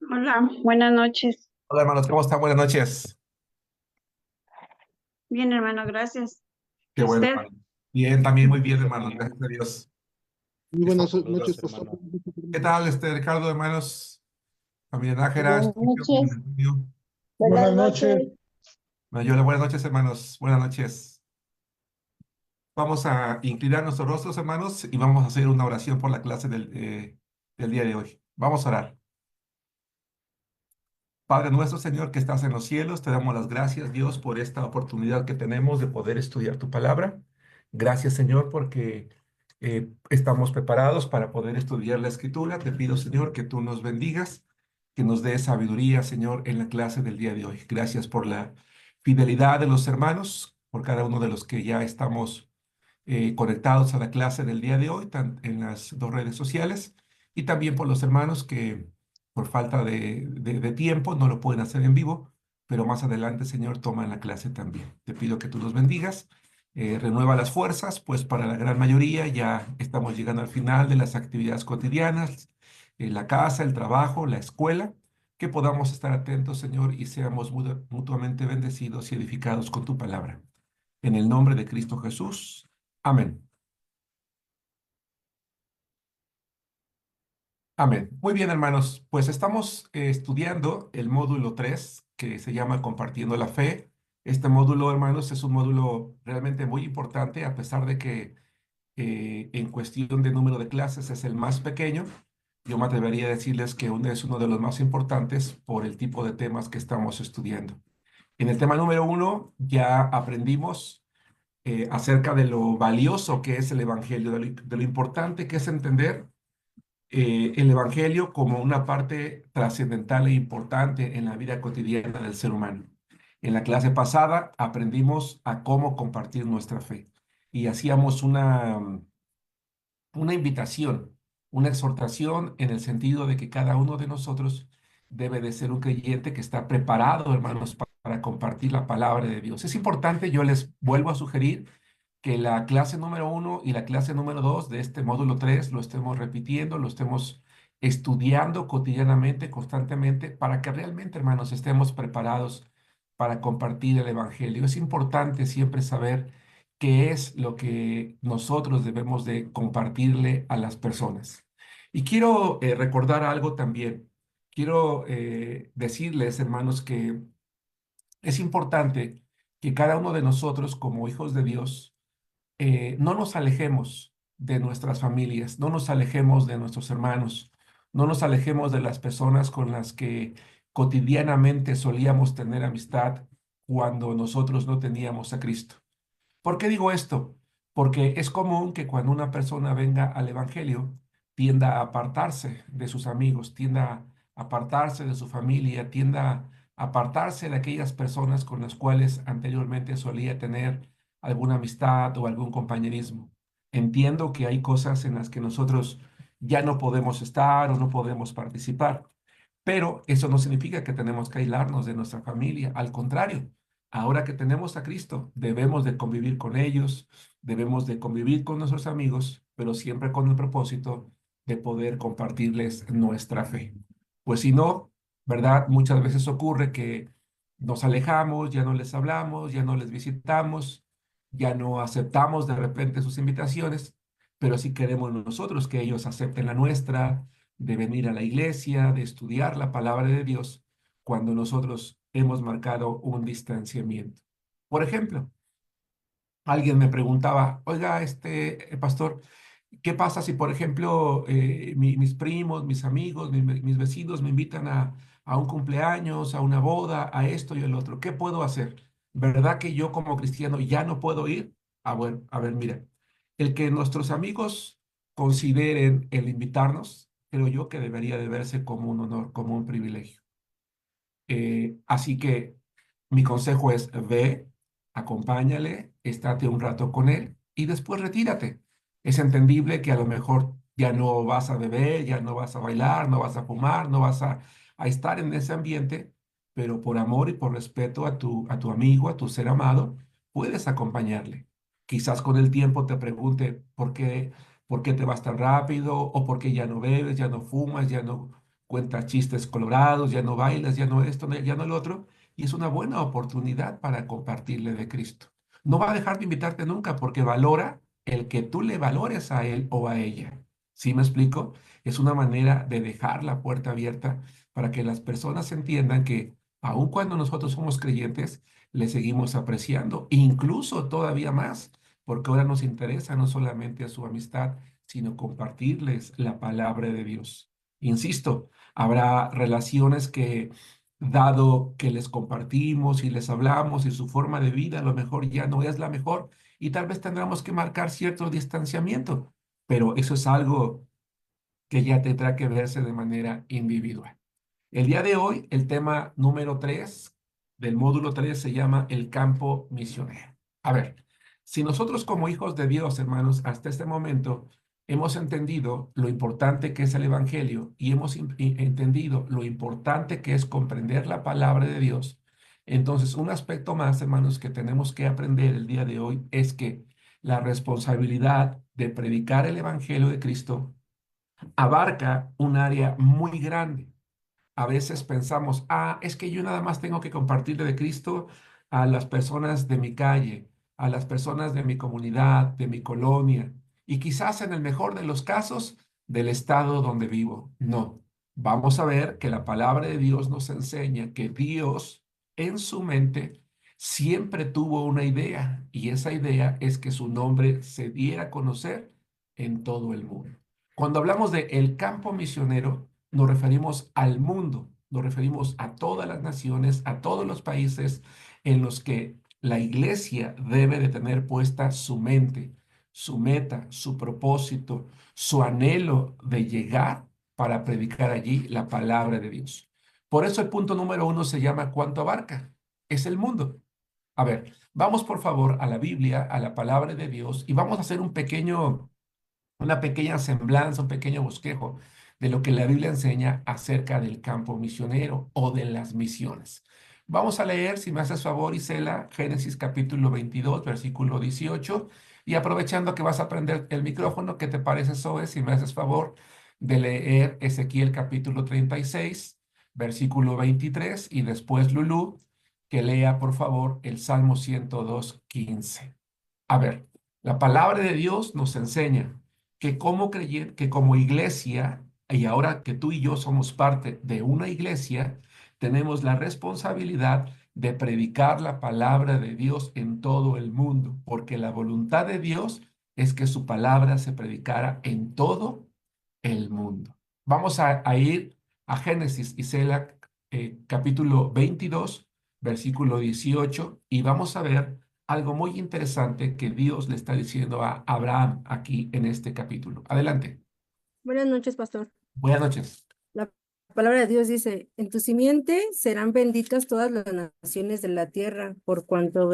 Hola, buenas noches. Hola hermanos, ¿cómo están? Buenas noches. Bien, hermano, gracias. Qué ¿Y bueno, usted? hermano. Bien, también muy bien, hermanos. Gracias a Dios. Muy buenas Estamos noches, saludos, pastor. hermano. ¿Qué tal, Ricardo, hermanos? Familia Nájera, Buenas noches, Antonio. buenas noches. Mayola, buenas noches, hermanos. Buenas noches. Vamos a inclinar nuestros rostros, hermanos, y vamos a hacer una oración por la clase del día de hoy. Vamos a orar. Padre nuestro, Señor, que estás en los cielos, te damos las gracias, Dios, por esta oportunidad que tenemos de poder estudiar tu palabra. Gracias, Señor, porque estamos preparados para poder estudiar la Escritura. Te pido, Señor, que tú nos bendigas, que nos des sabiduría, Señor, en la clase del día de hoy. Gracias por la fidelidad de los hermanos, por cada uno de los que ya estamos conectados a la clase del día de hoy, en las dos redes sociales, y también por los hermanos que por falta de tiempo no lo pueden hacer en vivo, pero más adelante, Señor, toman la clase también. Te pido que tú los bendigas, renueva las fuerzas, pues para la gran mayoría ya estamos llegando al final de las actividades cotidianas, la casa, el trabajo, la escuela. Que podamos estar atentos, Señor, y seamos mutuamente bendecidos y edificados con tu palabra. En el nombre de Cristo Jesús. Amén. Amén. Muy bien, hermanos. Pues estamos estudiando el módulo 3 que se llama Compartiendo la Fe. Este módulo, hermanos, es un módulo realmente muy importante, a pesar de que en cuestión de número de clases es el más pequeño. Yo me atrevería a decirles que es uno de los más importantes por el tipo de temas que estamos estudiando. En el tema número 1 ya aprendimos acerca de lo valioso que es el Evangelio, de lo importante que es entender el Evangelio como una parte trascendental e importante en la vida cotidiana del ser humano. En la clase pasada aprendimos a cómo compartir nuestra fe y hacíamos una invitación, una exhortación en el sentido de que cada uno de nosotros debe de ser un creyente que está preparado, hermanos, para compartir la palabra de Dios. Es importante, yo les vuelvo a sugerir que la clase número 1 y la clase número 2 de este módulo 3 lo estemos repitiendo, lo estemos estudiando cotidianamente, constantemente, para que realmente, hermanos, estemos preparados para compartir el Evangelio. Es importante siempre saber qué es lo que nosotros debemos de compartirle a las personas. Y quiero recordar algo también. Quiero decirles, hermanos, que es importante que cada uno de nosotros, como hijos de Dios, no nos alejemos de nuestras familias, no nos alejemos de nuestros hermanos, no nos alejemos de las personas con las que cotidianamente solíamos tener amistad cuando nosotros no teníamos a Cristo. ¿Por qué digo esto? Porque es común que cuando una persona venga al Evangelio, tienda a apartarse de sus amigos, tienda a apartarse de su familia, tienda a apartarse de aquellas personas con las cuales anteriormente solía tener alguna amistad o algún compañerismo. Entiendo que hay cosas en las que nosotros ya no podemos estar o no podemos participar, pero eso no significa que tenemos que aislarnos de nuestra familia. Al contrario, ahora que tenemos a Cristo, debemos de convivir con ellos, debemos de convivir con nuestros amigos, pero siempre con el propósito de poder compartirles nuestra fe. Pues si no, ¿verdad? Muchas veces ocurre que nos alejamos, ya no les hablamos, ya no les visitamos, ya no aceptamos de repente sus invitaciones, pero sí queremos nosotros que ellos acepten la nuestra, de venir a la iglesia, de estudiar la palabra de Dios, cuando nosotros hemos marcado un distanciamiento. Por ejemplo, alguien me preguntaba, oiga, pastor, ¿qué pasa si, por ejemplo, mis primos, mis amigos, mis vecinos me invitan a un cumpleaños, a una boda, a esto y el otro? ¿Qué puedo hacer? ¿Verdad que yo como cristiano ya no puedo ir? Bueno, a ver, mira, el que nuestros amigos consideren el invitarnos, creo yo que debería de verse como un honor, como un privilegio. Así que mi consejo es ve, acompáñale, estate un rato con él y después retírate. Es entendible que a lo mejor ya no vas a beber, ya no vas a bailar, no vas a fumar, no vas a estar en ese ambiente, pero por amor y por respeto a tu amigo, a tu ser amado, puedes acompañarle. Quizás con el tiempo te pregunte por qué te vas tan rápido o por qué ya no bebes, ya no fumas, ya no cuentas chistes colorados, ya no bailas, ya no esto, ya no el otro, y es una buena oportunidad para compartirle de Cristo. No va a dejar de invitarte nunca porque valora el que tú le valores a él o a ella. ¿Sí me explico? Es una manera de dejar la puerta abierta para que las personas entiendan que aun cuando nosotros somos creyentes, le seguimos apreciando, incluso todavía más, porque ahora nos interesa no solamente su amistad, sino compartirles la palabra de Dios. Insisto, habrá relaciones que, dado que les compartimos y les hablamos y su forma de vida a lo mejor ya no es la mejor y tal vez tendremos que marcar cierto distanciamiento, pero eso es algo que ya tendrá que verse de manera individual. El día de hoy, el tema número 3 del módulo 3 se llama el campo misionero. A ver, si nosotros como hijos de Dios, hermanos, hasta este momento hemos entendido lo importante que es el Evangelio y hemos entendido lo importante que es comprender la palabra de Dios, entonces un aspecto más, hermanos, que tenemos que aprender el día de hoy es que la responsabilidad de predicar el Evangelio de Cristo abarca un área muy grande. A veces pensamos, es que yo nada más tengo que compartirle de Cristo a las personas de mi calle, a las personas de mi comunidad, de mi colonia, y quizás en el mejor de los casos, del estado donde vivo. No, vamos a ver que la palabra de Dios nos enseña que Dios en su mente siempre tuvo una idea, y esa idea es que su nombre se diera a conocer en todo el mundo. Cuando hablamos de el campo misionero, nos referimos al mundo, nos referimos a todas las naciones, a todos los países en los que la iglesia debe de tener puesta su mente, su meta, su propósito, su anhelo de llegar para predicar allí la palabra de Dios. Por eso el punto número 1 se llama ¿cuánto abarca? Es el mundo. A ver, vamos por favor a la Biblia, a la palabra de Dios y vamos a hacer una pequeña semblanza, un pequeño bosquejo de lo que la Biblia enseña acerca del campo misionero o de las misiones. Vamos a leer, si me haces favor, Isela, Génesis capítulo 22, versículo 18, y aprovechando que vas a prender el micrófono, ¿qué te parece, Zoe, si me haces favor de leer Ezequiel capítulo 36, versículo 23, y después Lulú, que lea, por favor, el Salmo 102, 15. A ver, la palabra de Dios nos enseña que como iglesia, y ahora que tú y yo somos parte de una iglesia, tenemos la responsabilidad de predicar la palabra de Dios en todo el mundo, porque la voluntad de Dios es que su palabra se predicara en todo el mundo. Vamos a ir a Génesis, Isela, capítulo 22, versículo 18, y vamos a ver algo muy interesante que Dios le está diciendo a Abraham aquí en este capítulo. Adelante. Buenas noches, pastor. Buenas noches. La palabra de Dios dice, en tu simiente serán benditas todas las naciones de la tierra, por cuanto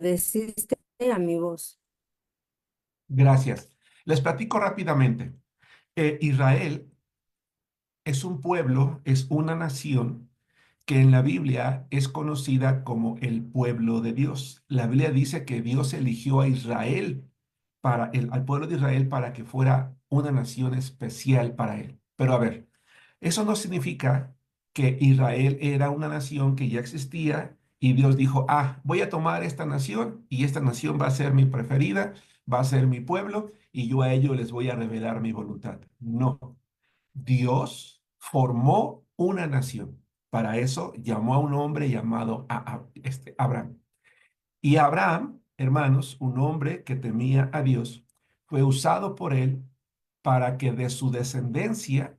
obedeciste a mi voz. Gracias. Les platico rápidamente. Israel es un pueblo, es una nación que en la Biblia es conocida como el pueblo de Dios. La Biblia dice que Dios eligió a Israel al pueblo de Israel para que fuera una nación especial para él. Pero a ver, eso no significa que Israel era una nación que ya existía y Dios dijo, voy a tomar esta nación y esta nación va a ser mi preferida, va a ser mi pueblo y yo a ellos les voy a revelar mi voluntad. No, Dios formó una nación. Para eso llamó a un hombre llamado Abraham. Y Abraham, hermanos, un hombre que temía a Dios, fue usado por él para que de su descendencia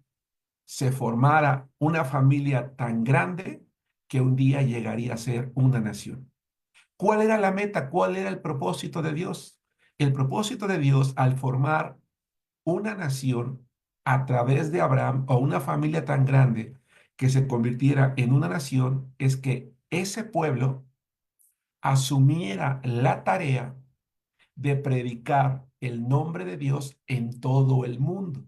se formara una familia tan grande que un día llegaría a ser una nación. ¿Cuál era la meta? ¿Cuál era el propósito de Dios? El propósito de Dios al formar una nación a través de Abraham o una familia tan grande que se convirtiera en una nación es que ese pueblo asumiera la tarea de predicar el nombre de Dios en todo el mundo.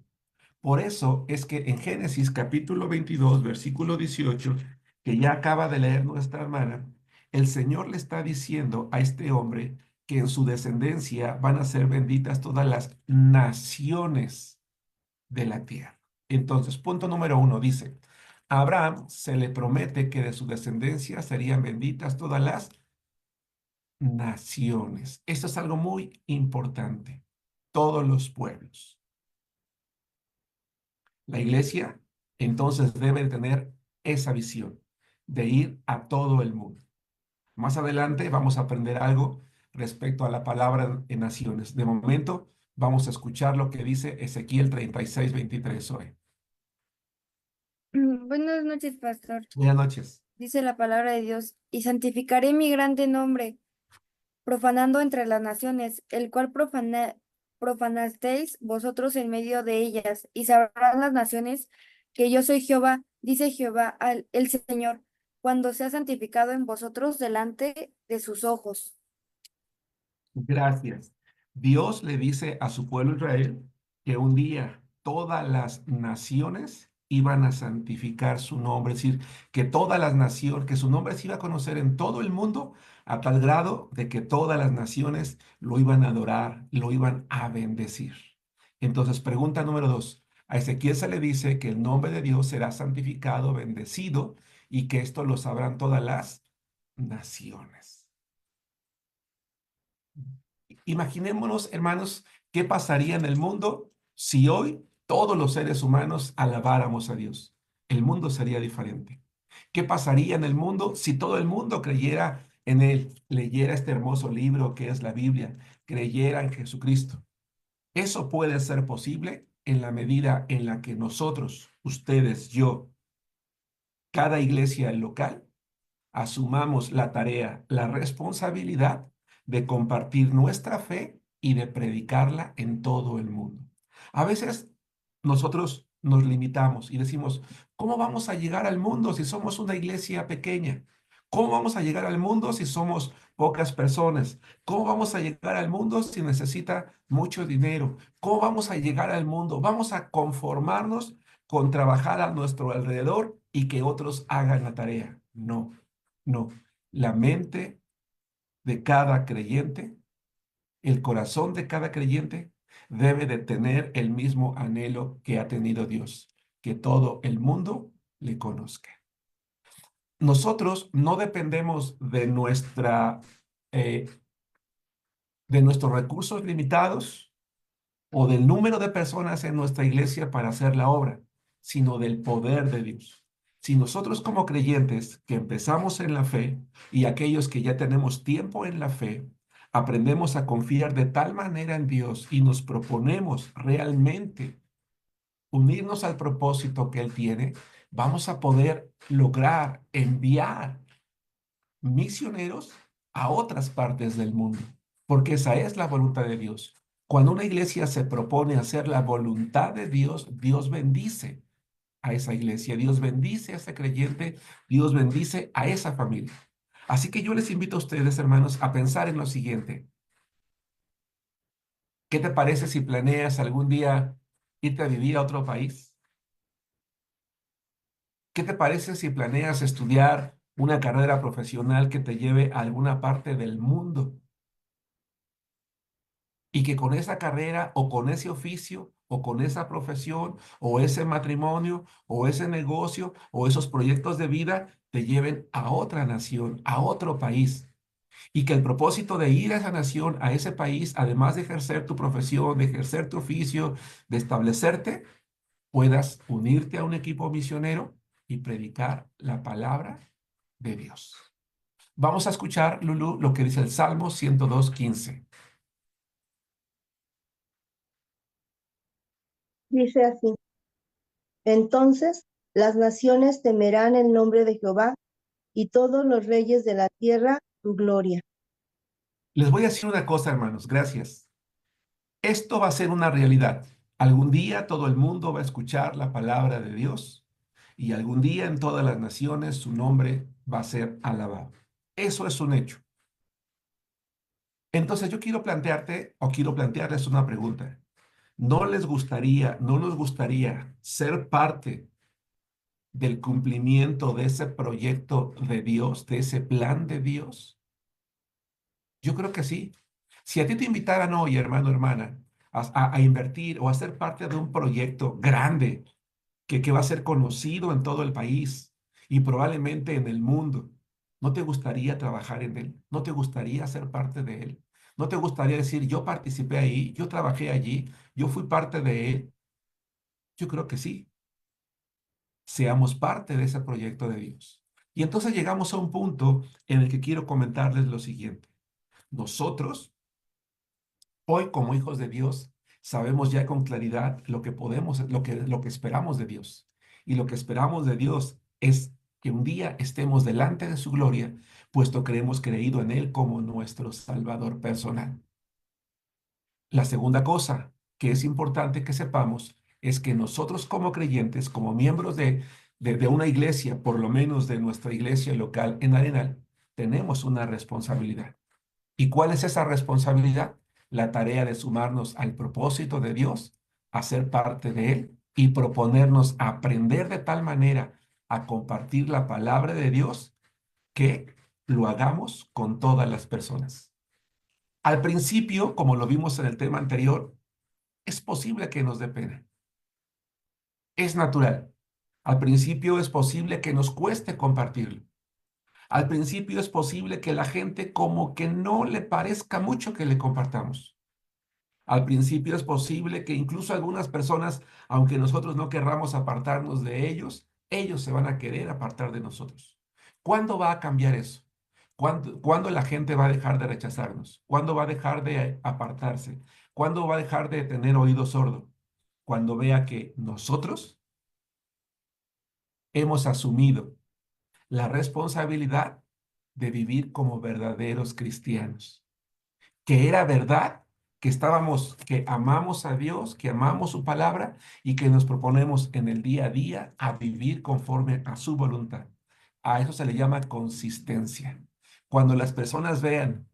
Por eso es que en Génesis capítulo 22, versículo 18, que ya acaba de leer nuestra hermana, el Señor le está diciendo a este hombre que en su descendencia van a ser benditas todas las naciones de la tierra. Entonces, punto número 1 dice, A Abraham se le promete que de su descendencia serían benditas todas las naciones. Esto es algo muy importante. Todos los pueblos. La iglesia entonces debe tener esa visión de ir a todo el mundo. Más adelante vamos a aprender algo respecto a la palabra en naciones. De momento vamos a escuchar lo que dice Ezequiel 36:23 hoy. Buenas noches, pastor. Buenas noches. Dice la palabra de Dios, y santificaré mi grande nombre, profanando entre las naciones, el cual profanasteis vosotros en medio de ellas, y sabrán las naciones que yo soy Jehová, dice Jehová el Señor, cuando sea santificado en vosotros delante de sus ojos. Gracias. Dios le dice a su pueblo Israel que un día todas las naciones iban a santificar su nombre, es decir, que todas las naciones, que su nombre se iba a conocer en todo el mundo a tal grado de que todas las naciones lo iban a adorar, lo iban a bendecir. Entonces, pregunta número 2. A Ezequiel se le dice que el nombre de Dios será santificado, bendecido, y que esto lo sabrán todas las naciones. Imaginémonos, hermanos, qué pasaría en el mundo si hoy todos los seres humanos alabáramos a Dios. El mundo sería diferente. ¿Qué pasaría en el mundo si todo el mundo creyera en Él, leyera este hermoso libro que es la Biblia, creyera en Jesucristo? Eso puede ser posible en la medida en la que nosotros, ustedes, yo, cada iglesia local, asumamos la tarea, la responsabilidad de compartir nuestra fe y de predicarla en todo el mundo. A veces nosotros nos limitamos y decimos, ¿cómo vamos a llegar al mundo si somos una iglesia pequeña? ¿Cómo vamos a llegar al mundo si somos pocas personas? ¿Cómo vamos a llegar al mundo si necesita mucho dinero? ¿Cómo vamos a llegar al mundo? Vamos a conformarnos con trabajar a nuestro alrededor y que otros hagan la tarea. No. No, la mente de cada creyente, el corazón de cada creyente debe de tener el mismo anhelo que ha tenido Dios, que todo el mundo le conozca. Nosotros no dependemos de nuestros recursos limitados o del número de personas en nuestra iglesia para hacer la obra, sino del poder de Dios. Si nosotros como creyentes que empezamos en la fe y aquellos que ya tenemos tiempo en la fe, aprendemos a confiar de tal manera en Dios y nos proponemos realmente unirnos al propósito que Él tiene, vamos a poder lograr enviar misioneros a otras partes del mundo, porque esa es la voluntad de Dios. Cuando una iglesia se propone hacer la voluntad de Dios, Dios bendice a esa iglesia, Dios bendice a ese creyente, Dios bendice a esa familia. Así que yo les invito a ustedes, hermanos, a pensar en lo siguiente. ¿Qué te parece si planeas algún día irte a vivir a otro país? ¿Qué te parece si planeas estudiar una carrera profesional que te lleve a alguna parte del mundo? Y que con esa carrera o con ese oficio o con esa profesión o ese matrimonio o ese negocio o esos proyectos de vida te lleven a otra nación, a otro país. Y que el propósito de ir a esa nación, a ese país, además de ejercer tu profesión, de ejercer tu oficio, de establecerte, puedas unirte a un equipo misionero y predicar la palabra de Dios. Vamos a escuchar, Lulu, lo que dice el Salmo 102:15. Dice así: entonces las naciones temerán el nombre de Jehová, y todos los reyes de la tierra su gloria. Les voy a decir una cosa, hermanos, gracias. Esto va a ser una realidad. Algún día todo el mundo va a escuchar la palabra de Dios y algún día en todas las naciones su nombre va a ser alabado. Eso es un hecho. Entonces yo quiero plantearles una pregunta. ¿No nos gustaría ser parte del cumplimiento de ese proyecto de Dios, de ese plan de Dios? Yo creo que sí. Si a ti te invitaran hoy, hermano, hermana, a invertir o a ser parte de un proyecto grande, que va a ser conocido en todo el país y probablemente en el mundo. ¿No te gustaría trabajar en él? ¿No te gustaría ser parte de él? ¿No te gustaría decir, yo participé ahí, yo trabajé allí, yo fui parte de él? Yo creo que sí. Seamos parte de ese proyecto de Dios. Y entonces llegamos a un punto en el que quiero comentarles lo siguiente. Nosotros, hoy como hijos de Dios, sabemos ya con claridad lo que podemos, lo que esperamos de Dios. Y lo que esperamos de Dios es que un día estemos delante de su gloria, puesto que hemos creído en Él como nuestro Salvador personal. La segunda cosa que es importante que sepamos es que nosotros como creyentes, como miembros de una iglesia, por lo menos de nuestra iglesia local en Arenal, tenemos una responsabilidad. ¿Y cuál es esa responsabilidad? La tarea de sumarnos al propósito de Dios, a ser parte de Él y proponernos aprender de tal manera a compartir la palabra de Dios que lo hagamos con todas las personas. Al principio, como lo vimos en el tema anterior, es posible que nos dé pena. Es natural. Al principio es posible que nos cueste compartirlo. Al principio es posible que la gente como que no le parezca mucho que le compartamos. Al principio es posible que incluso algunas personas, aunque nosotros no querramos apartarnos de ellos, ellos se van a querer apartar de nosotros. ¿Cuándo va a cambiar eso? ¿Cuándo la gente va a dejar de rechazarnos? ¿Cuándo va a dejar de apartarse? ¿Cuándo va a dejar de tener oído sordo? Cuando vea que nosotros hemos asumido la responsabilidad de vivir como verdaderos cristianos. Que era verdad, que amamos a Dios, que amamos su palabra y que nos proponemos en el día a día a vivir conforme a su voluntad. A eso se le llama consistencia. Cuando las personas vean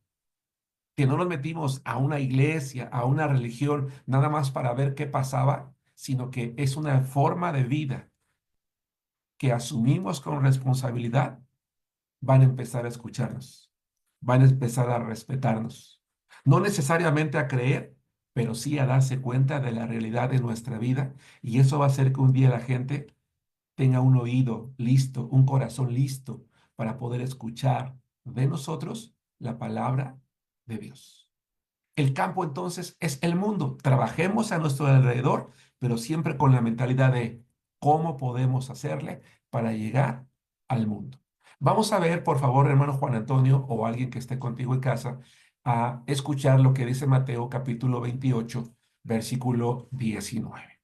que no nos metimos a una iglesia, a una religión, nada más para ver qué pasaba, sino que es una forma de vida que asumimos con responsabilidad, van a empezar a escucharnos, van a empezar a respetarnos. No necesariamente a creer, pero sí a darse cuenta de la realidad de nuestra vida y eso va a hacer que un día la gente tenga un oído listo, un corazón listo para poder escuchar de nosotros la palabra de Dios. El campo entonces es el mundo. Trabajemos a nuestro alrededor, pero siempre con la mentalidad de cómo podemos hacerle para llegar al mundo. Vamos a ver, por favor, hermano Juan Antonio o alguien que esté contigo en casa, a escuchar lo que dice Mateo capítulo 28, versículo 19.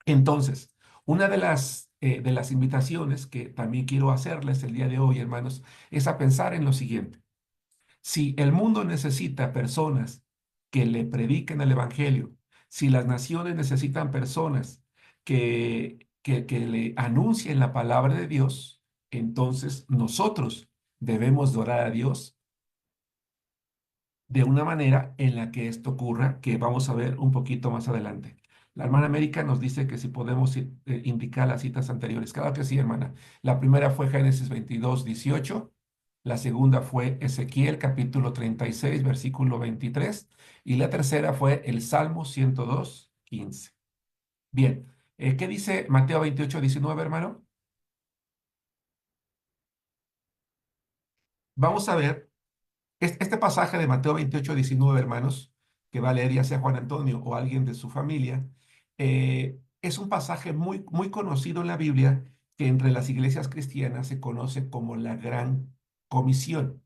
Entonces, una de las invitaciones que también quiero hacerles el día de hoy, hermanos, es a pensar en lo siguiente. Si el mundo necesita personas que le prediquen el evangelio, si las naciones necesitan personas que le anuncien la palabra de Dios, entonces nosotros debemos de orar a Dios de una manera en la que esto ocurra, que vamos a ver un poquito más adelante. La hermana América nos dice que si podemos indicar las citas anteriores. Claro que sí, hermana. La primera fue Génesis 22, 18. La segunda fue Ezequiel capítulo 36, versículo 23. Y la tercera fue el Salmo 102, 15. Bien, ¿qué dice Mateo 28, 19, hermano? Vamos a ver este pasaje de Mateo 28, 19, hermanos, que va a leer ya sea Juan Antonio o alguien de su familia, es un pasaje muy, muy conocido en la Biblia que entre las iglesias cristianas se conoce como la Gran Comisión.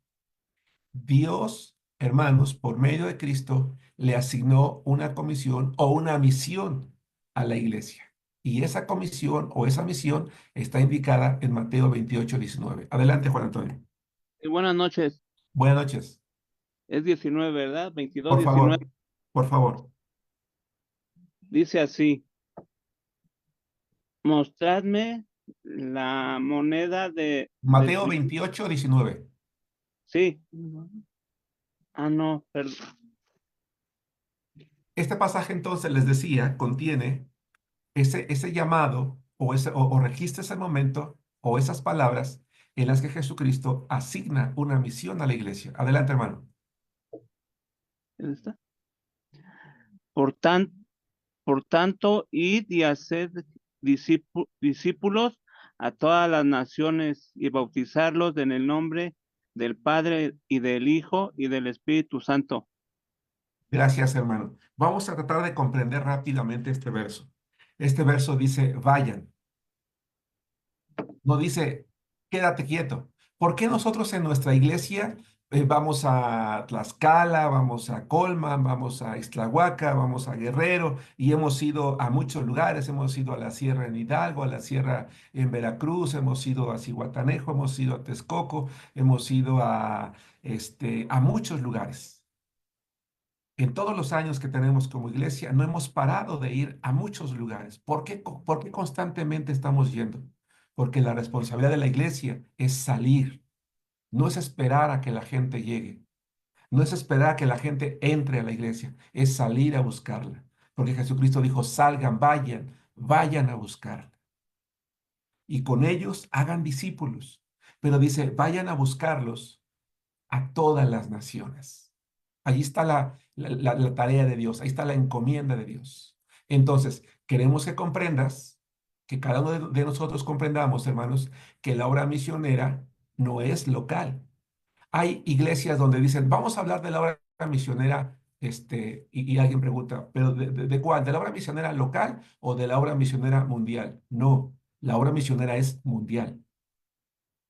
Dios, hermanos, por medio de Cristo, le asignó una comisión o una misión a la iglesia. Y esa comisión o esa misión está indicada en Mateo 28, 19. Adelante, Juan Antonio. Buenas noches. Buenas noches. Es 19, ¿verdad? 22, Por 19. favor, por favor. Dice así: mostradme la moneda de Mateo su... 28, 19. Sí. Ah, no, perdón. Este pasaje entonces les decía, contiene ese llamado o registra ese momento o esas palabras en las que Jesucristo asigna una misión a la iglesia. Adelante, hermano. ¿Dónde está? Por tanto, id y haced discípulos a todas las naciones y bautizarlos en el nombre del Padre y del Hijo y del Espíritu Santo. Gracias, hermano. Vamos a tratar de comprender rápidamente este verso. Este verso dice, vayan. No dice, quédate quieto. ¿Por qué nosotros en nuestra iglesia vamos a Tlaxcala, vamos a Colman, vamos a Ixtlahuaca, vamos a Guerrero y hemos ido a muchos lugares? Hemos ido a la sierra en Hidalgo, a la sierra en Veracruz, hemos ido a Zihuatanejo, hemos ido a Texcoco, hemos ido a muchos lugares. En todos los años que tenemos como iglesia, no hemos parado de ir a muchos lugares. ¿Por qué constantemente estamos yendo? Porque la responsabilidad de la iglesia es salir, no es esperar a que la gente llegue, no es esperar a que la gente entre a la iglesia, es salir a buscarla. Porque Jesucristo dijo, salgan, vayan a buscarla. Y con ellos hagan discípulos. Pero dice, vayan a buscarlos a todas las naciones. Allí está la tarea de Dios, ahí está la encomienda de Dios. Entonces, queremos que comprendas, que cada uno de nosotros comprendamos, hermanos, que la obra misionera no es local. Hay iglesias donde dicen, vamos a hablar de la obra misionera, y alguien pregunta, ¿pero de cuál? ¿De la obra misionera local o de la obra misionera mundial? No, la obra misionera es mundial.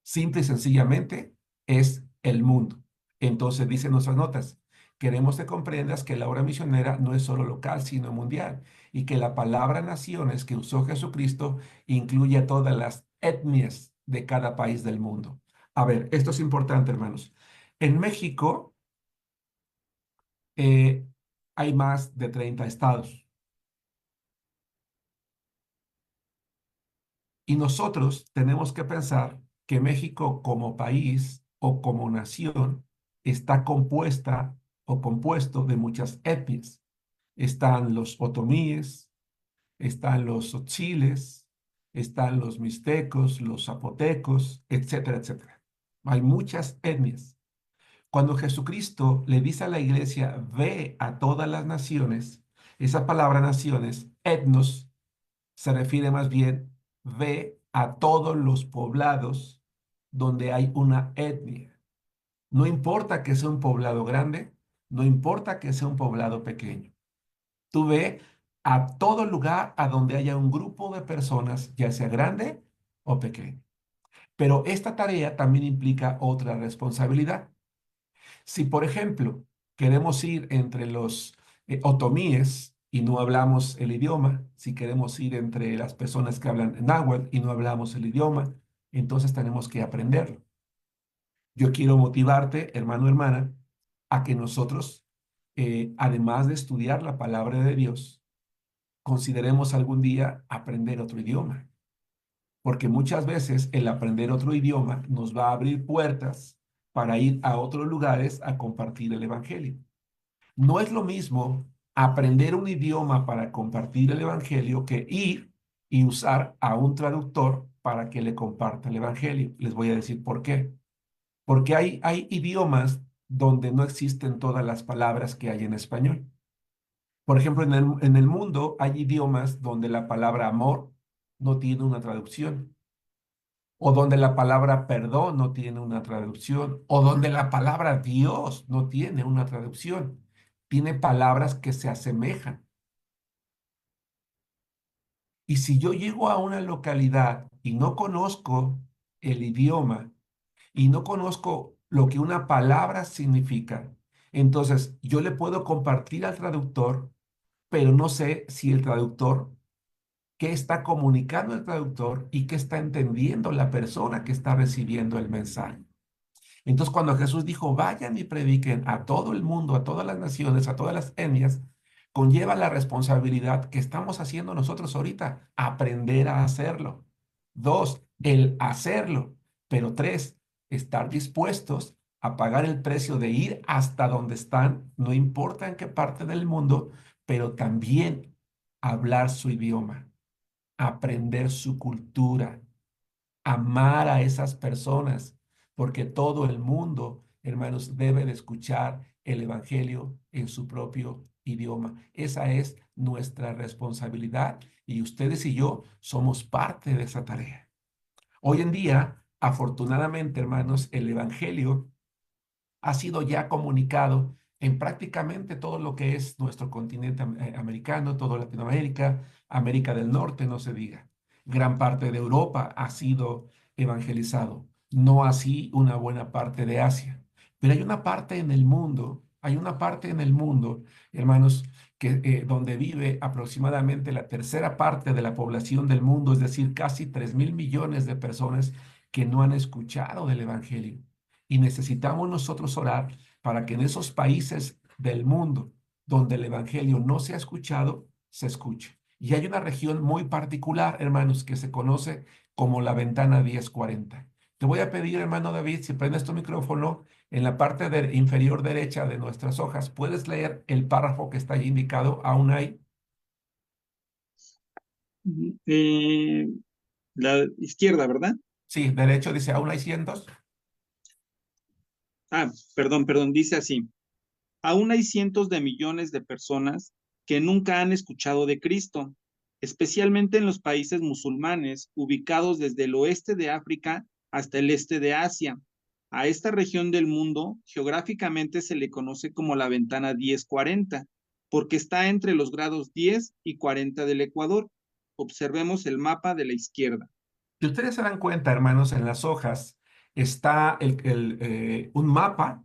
Simple y sencillamente es el mundo. Entonces, dicen nuestras notas, queremos que comprendas que la obra misionera no es solo local, sino mundial, y que la palabra naciones que usó Jesucristo incluye a todas las etnias de cada país del mundo. A ver, esto es importante, hermanos. En México hay más de 30 estados. Y nosotros tenemos que pensar que México como país o como nación está compuesta o compuesto de muchas etnias. Están los otomíes, están los tzotziles, están los mixtecos, los zapotecos, etcétera, etcétera. Hay muchas etnias. Cuando Jesucristo le dice a la iglesia, ve a todas las naciones, esa palabra naciones, etnos, se refiere más bien, ve a todos los poblados donde hay una etnia. No importa que sea un poblado grande, no importa que sea un poblado pequeño. Tú ve a todo lugar a donde haya un grupo de personas, ya sea grande o pequeño. Pero esta tarea también implica otra responsabilidad. Si, por ejemplo, queremos ir entre los otomíes y no hablamos el idioma, si queremos ir entre las personas que hablan náhuatl y no hablamos el idioma, entonces tenemos que aprenderlo. Yo quiero motivarte, hermano, hermana, a que nosotros, además de estudiar la palabra de Dios, consideremos algún día aprender otro idioma. Porque muchas veces el aprender otro idioma nos va a abrir puertas para ir a otros lugares a compartir el evangelio. No es lo mismo aprender un idioma para compartir el evangelio que ir y usar a un traductor para que le comparta el evangelio. Les voy a decir por qué. Porque hay idiomas donde no existen todas las palabras que hay en español. Por ejemplo, en el mundo hay idiomas donde la palabra amor no tiene una traducción, o donde la palabra perdón no tiene una traducción, o donde la palabra Dios no tiene una traducción. Tiene palabras que se asemejan. Y si yo llego a una localidad y no conozco el idioma y no conozco lo que una palabra significa, entonces yo le puedo compartir al traductor, pero no sé si el traductor, qué está comunicando el traductor y qué está entendiendo la persona que está recibiendo el mensaje. Entonces, cuando Jesús dijo, vayan y prediquen a todo el mundo, a todas las naciones, a todas las etnias, conlleva la responsabilidad que estamos haciendo nosotros ahorita, aprender a hacerlo. 2, el hacerlo. Pero 3, estar dispuestos a pagar el precio de ir hasta donde están, no importa en qué parte del mundo, pero también hablar su idioma, aprender su cultura, amar a esas personas, porque todo el mundo, hermanos, debe de escuchar el evangelio en su propio idioma. Esa es nuestra responsabilidad y ustedes y yo somos parte de esa tarea. Hoy en día, afortunadamente, hermanos, el Evangelio ha sido ya comunicado en prácticamente todo lo que es nuestro continente americano, toda Latinoamérica, América del Norte, no se diga. Gran parte de Europa ha sido evangelizado, no así una buena parte de Asia. Pero hay una parte en el mundo, hermanos, donde vive aproximadamente la tercera parte de la población del mundo, es decir, casi 3.000 millones de personas que no han escuchado del Evangelio. Y necesitamos nosotros orar para que en esos países del mundo donde el Evangelio no se ha escuchado, se escuche. Y hay una región muy particular, hermanos, que se conoce como la ventana 1040. Te voy a pedir, hermano David, si prendes tu micrófono, en la parte inferior derecha de nuestras hojas, ¿puedes leer el párrafo que está ahí indicado? ¿Aún hay? La izquierda, ¿verdad? Sí, derecho dice, ¿aún hay cientos? Perdón, dice así. Aún hay cientos de millones de personas que nunca han escuchado de Cristo, especialmente en los países musulmanes ubicados desde el oeste de África hasta el este de Asia. A esta región del mundo geográficamente se le conoce como la ventana 1040, porque está entre los grados 10 y 40 del Ecuador. Observemos el mapa de la izquierda. Si ustedes se dan cuenta, hermanos, en las hojas está un mapa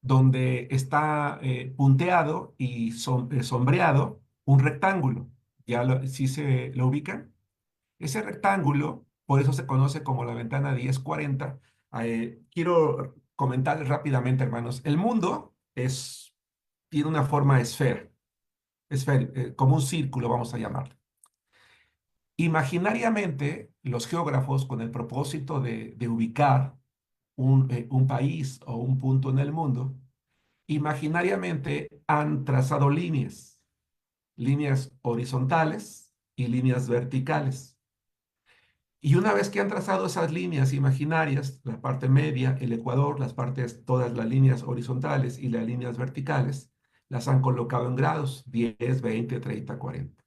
donde está punteado y sombreado un rectángulo. ¿Sí se lo ubican? Ese rectángulo, por eso se conoce como la ventana 1040. Quiero comentarles rápidamente, hermanos. El mundo tiene una forma esfera, como un círculo, vamos a llamarlo. Imaginariamente, los geógrafos, con el propósito de ubicar un país o un punto en el mundo, imaginariamente han trazado líneas horizontales y líneas verticales. Y una vez que han trazado esas líneas imaginarias, la parte media, el ecuador, todas las líneas horizontales y las líneas verticales, las han colocado en grados, 10, 20, 30, 40.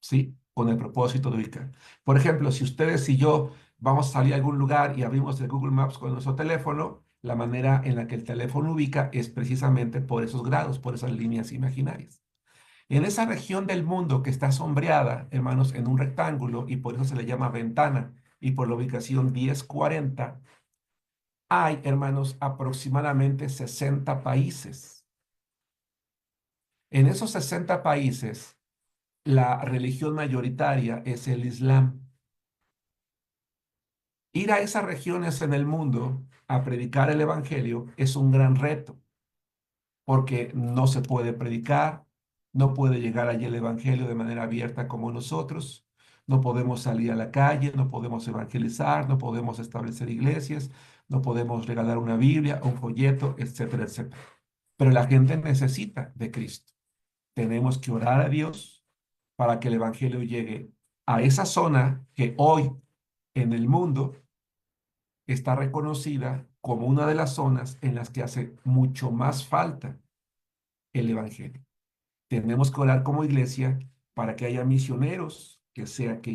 ¿Sí? Con el propósito de ubicar. Por ejemplo, si ustedes y yo vamos a salir a algún lugar y abrimos el Google Maps con nuestro teléfono, la manera en la que el teléfono ubica es precisamente por esos grados, por esas líneas imaginarias. En esa región del mundo que está sombreada, hermanos, en un rectángulo, y por eso se le llama ventana, y por la ubicación 1040, hay, hermanos, aproximadamente 60 países. En esos 60 países, la religión mayoritaria es el Islam. Ir a esas regiones en el mundo a predicar el Evangelio es un gran reto, porque no se puede predicar, no puede llegar allí el Evangelio de manera abierta como nosotros, no podemos salir a la calle, no podemos evangelizar, no podemos establecer iglesias, no podemos regalar una Biblia, un folleto, etcétera, etcétera. Pero la gente necesita de Cristo. Tenemos que orar a Dios para que el Evangelio llegue a esa zona que hoy en el mundo está reconocida como una de las zonas en las que hace mucho más falta el Evangelio. Tenemos que orar como iglesia para que haya misioneros, que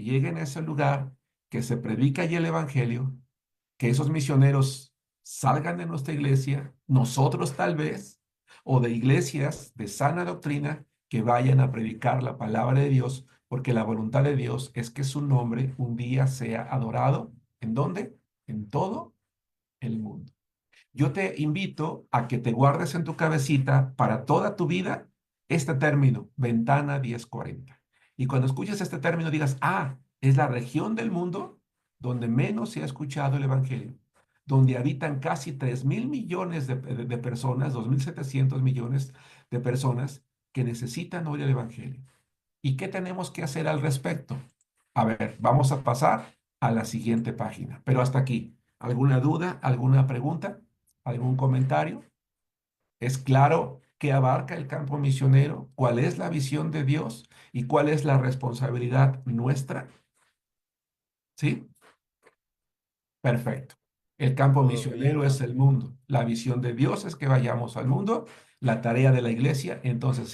lleguen a ese lugar, que se predique allí el Evangelio, que esos misioneros salgan de nuestra iglesia, nosotros tal vez, o de iglesias de sana doctrina, que vayan a predicar la palabra de Dios, porque la voluntad de Dios es que su nombre un día sea adorado. ¿En dónde? En todo el mundo. Yo te invito a que te guardes en tu cabecita para toda tu vida este término, ventana 1040. Y cuando escuches este término digas, es la región del mundo donde menos se ha escuchado el Evangelio, donde habitan casi 3.000 millones de personas, 2.700 millones de personas que necesitan oír el Evangelio. ¿Y qué tenemos que hacer al respecto? A ver, vamos a pasar a la siguiente página, pero hasta aquí. ¿Alguna duda? ¿Alguna pregunta? ¿Algún comentario? ¿Es claro qué abarca el campo misionero? ¿Cuál es la visión de Dios? ¿Y cuál es la responsabilidad nuestra? ¿Sí? Perfecto. El campo Todo misionero bien. es el mundo. La visión de Dios es que vayamos al mundo. La tarea de la iglesia, entonces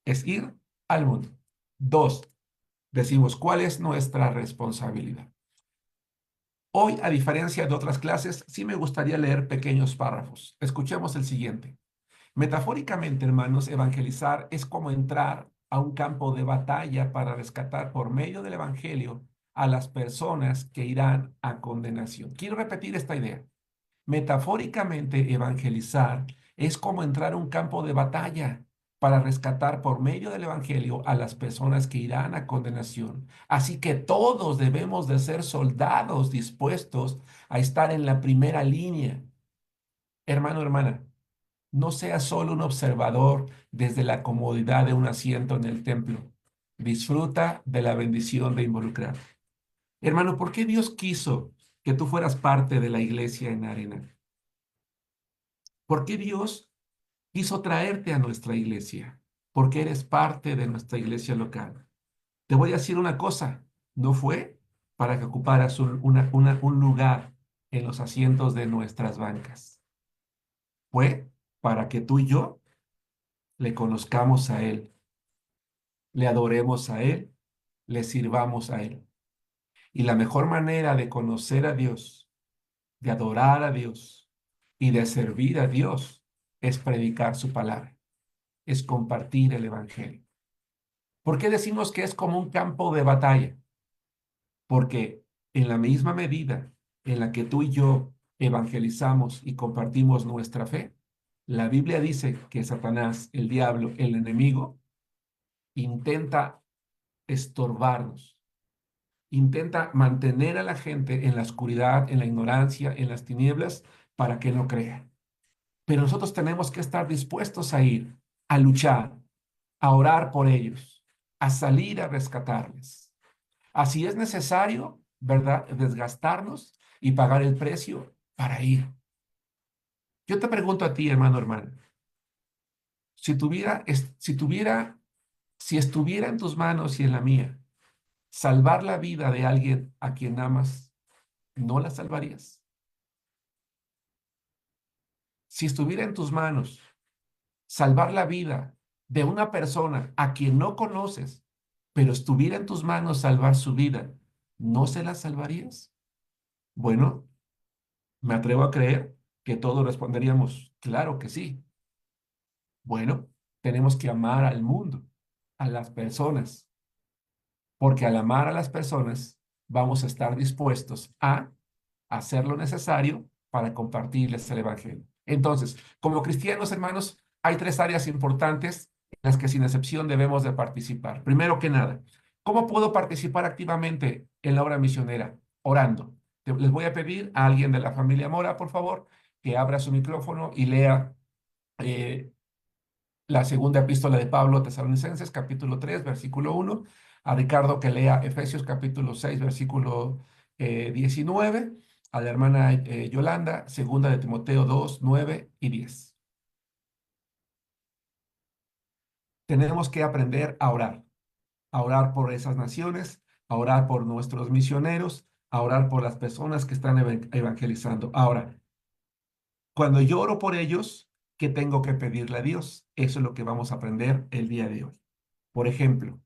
es ir al mundo. 2, decimos, ¿cuál es nuestra responsabilidad? Hoy, a diferencia de otras clases, sí me gustaría leer pequeños párrafos. Escuchemos el siguiente. Metafóricamente, hermanos, evangelizar es como entrar a un campo de batalla para rescatar por medio del evangelio a las personas que irán a condenación. Quiero repetir esta idea. Metafóricamente, evangelizar es como entrar a un campo de batalla para rescatar por medio del evangelio a las personas que irán a condenación. Así que todos debemos de ser soldados dispuestos a estar en la primera línea. Hermano, hermana, no seas solo un observador desde la comodidad de un asiento en el templo. Disfruta de la bendición de involucrar. Hermano, ¿por qué Dios quiso que tú fueras parte de la iglesia en Arena? ¿Por qué Dios quiso traerte a nuestra iglesia? Porque eres parte de nuestra iglesia local. Te voy a decir una cosa, no fue para que ocuparas un lugar en los asientos de nuestras bancas. Fue para que tú y yo le conozcamos a Él, le adoremos a Él, le sirvamos a Él. Y la mejor manera de conocer a Dios, de adorar a Dios y de servir a Dios es predicar su palabra, es compartir el evangelio. ¿Por qué decimos que es como un campo de batalla? Porque en la misma medida en la que tú y yo evangelizamos y compartimos nuestra fe, la Biblia dice que Satanás, el diablo, el enemigo, intenta estorbarnos, intenta mantener a la gente en la oscuridad, en la ignorancia, en las tinieblas, para que no crea. Pero nosotros tenemos que estar dispuestos a ir, a luchar, a orar por ellos, a salir a rescatarles. Así es necesario, ¿verdad?, desgastarnos y pagar el precio para ir. Yo te pregunto a ti, hermano, hermana, si estuviera en tus manos y en la mía, salvar la vida de alguien a quien amas, ¿no la salvarías? Si estuviera en tus manos salvar la vida de una persona a quien no conoces, pero estuviera en tus manos salvar su vida, ¿no se la salvarías? Bueno, me atrevo a creer que todos responderíamos, claro que sí. Bueno, tenemos que amar al mundo, a las personas, porque al amar a las personas vamos a estar dispuestos a hacer lo necesario para compartirles el evangelio. Entonces, como cristianos, hermanos, hay 3 áreas importantes en las que sin excepción debemos de participar. Primero que nada, ¿cómo puedo participar activamente en la obra misionera? Orando. Les voy a pedir a alguien de la familia Mora, por favor, que abra su micrófono y lea la segunda epístola de Pablo a Tesalonicenses, capítulo 3, versículo 1. A Ricardo que lea Efesios, capítulo 6, versículo 19. A la hermana Yolanda, segunda de Timoteo 2, 9 y 10. Tenemos que aprender a orar por esas naciones, a orar por nuestros misioneros, a orar por las personas que están evangelizando. Ahora, cuando yo oro por ellos, ¿qué tengo que pedirle a Dios? Eso es lo que vamos a aprender el día de hoy. Por ejemplo,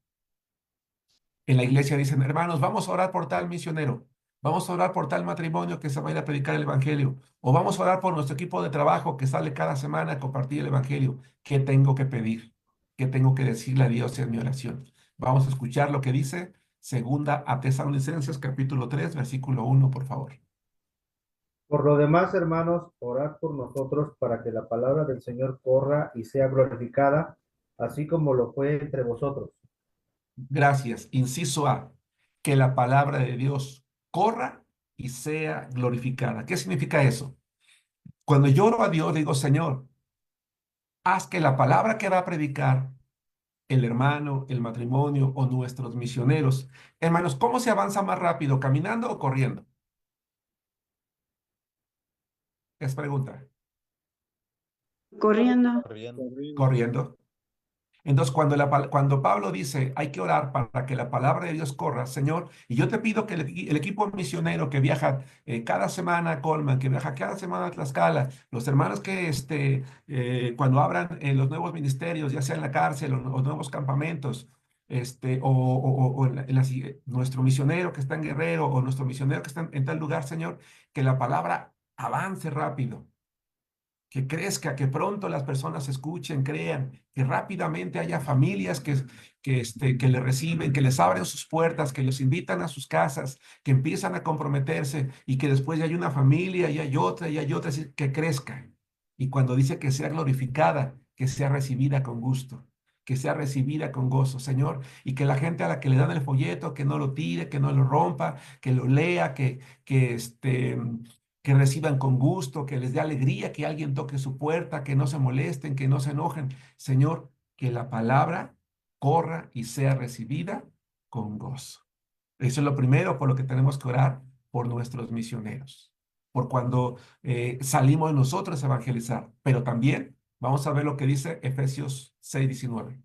en la iglesia dicen, hermanos, vamos a orar por tal misionero, vamos a orar por tal matrimonio que se va a ir a predicar el evangelio, o vamos a orar por nuestro equipo de trabajo que sale cada semana a compartir el evangelio. ¿Qué tengo que pedir? ¿Qué tengo que decirle a Dios en mi oración? Vamos a escuchar lo que dice segunda a Tesalonicenses, capítulo 3, versículo 1, por favor. Por lo demás, hermanos, orad por nosotros para que la palabra del Señor corra y sea glorificada, así como lo fue entre vosotros. Gracias. Inciso A, que la palabra de Dios corra y sea glorificada. ¿Qué significa eso? Cuando yo oro a Dios, digo, Señor, haz que la palabra que va a predicar el hermano, el matrimonio o nuestros misioneros. Hermanos, ¿cómo se avanza más rápido, caminando o corriendo? Es pregunta. Corriendo. Corriendo. Entonces, cuando Pablo dice, hay que orar para que la palabra de Dios corra, Señor, y yo te pido que el equipo misionero que viaja cada semana a Colman, que viaja cada semana a Tlaxcala, los hermanos que cuando abran los nuevos ministerios, ya sea en la cárcel o los nuevos campamentos, o nuestro misionero que está en Guerrero o nuestro misionero que está en tal lugar, Señor, que la palabra avance rápido, que crezca, que pronto las personas escuchen, crean, que rápidamente haya familias que le reciben, que les abren sus puertas, que los invitan a sus casas, que empiezan a comprometerse y que después ya hay una familia y hay otra y hay otra, que crezca. Y cuando dice que sea glorificada, que sea recibida con gusto, que sea recibida con gozo, Señor, y que la gente a la que le dan el folleto, que no lo tire, que no lo rompa, que lo lea, que reciban con gusto, que les dé alegría, que alguien toque su puerta, que no se molesten, que no se enojen. Señor, que la palabra corra y sea recibida con gozo. Eso es lo primero por lo que tenemos que orar por nuestros misioneros, por cuando salimos nosotros a evangelizar, pero también vamos a ver lo que dice Efesios 6:19.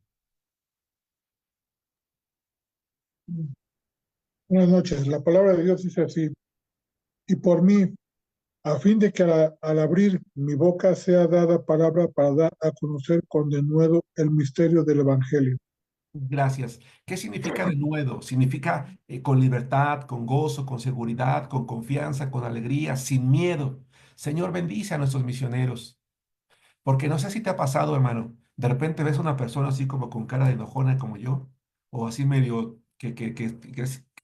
Buenas noches. La palabra de Dios dice así: y por mí, a fin de que al abrir mi boca sea dada palabra para dar a conocer con denuedo el misterio del Evangelio. Gracias. ¿Qué significa denuedo? Significa con libertad, con gozo, con seguridad, con confianza, con alegría, sin miedo. Señor, bendice a nuestros misioneros. Porque no sé si te ha pasado, hermano, de repente ves a una persona así como con cara de enojona como yo, o así medio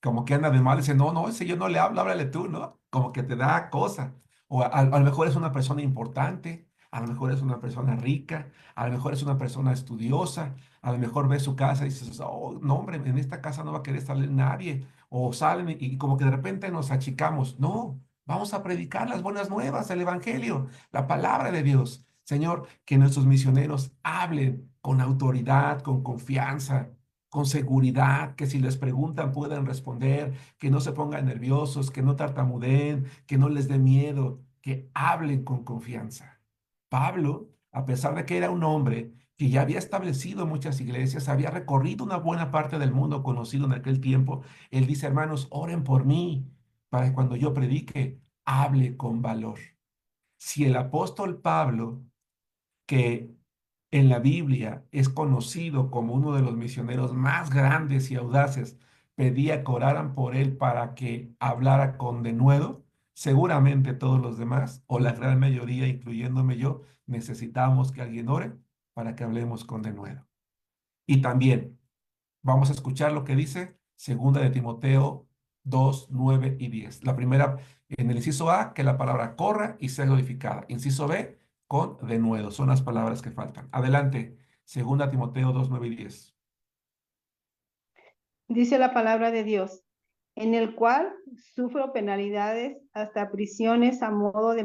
como que anda de mal, dice, no, no, ese yo no le hablo, háblale tú, ¿no? Como que te da cosa. O a lo mejor es una persona importante, a lo mejor es una persona rica, a lo mejor es una persona estudiosa, a lo mejor ves su casa y dices, oh, no, hombre, en esta casa no va a querer salir nadie. O salen y como que de repente nos achicamos. No, vamos a predicar las buenas nuevas, el evangelio, la palabra de Dios. Señor, que nuestros misioneros hablen con autoridad, con confianza, con seguridad, que si les preguntan puedan responder, que no se pongan nerviosos, que no tartamudeen, que no les dé miedo, que hablen con confianza. Pablo, a pesar de que era un hombre que ya había establecido muchas iglesias, había recorrido una buena parte del mundo conocido en aquel tiempo, él dice, hermanos, oren por mí para que cuando yo predique, hable con valor. Si el apóstol Pablo, que en la Biblia es conocido como uno de los misioneros más grandes y audaces, pedía que oraran por él para que hablara con denuedo, seguramente todos los demás, o la gran mayoría, incluyéndome yo, necesitamos que alguien ore para que hablemos con denuedo. Y también vamos a escuchar lo que dice 2 de Timoteo 2, 9 y 10. La primera, en el inciso A, que la palabra corra y sea glorificada. Inciso B, con denuedo. Son las palabras que faltan. Adelante, 2 Timoteo 2, 9 y 10. Dice la palabra de Dios, en el cual sufro penalidades hasta prisiones a modo de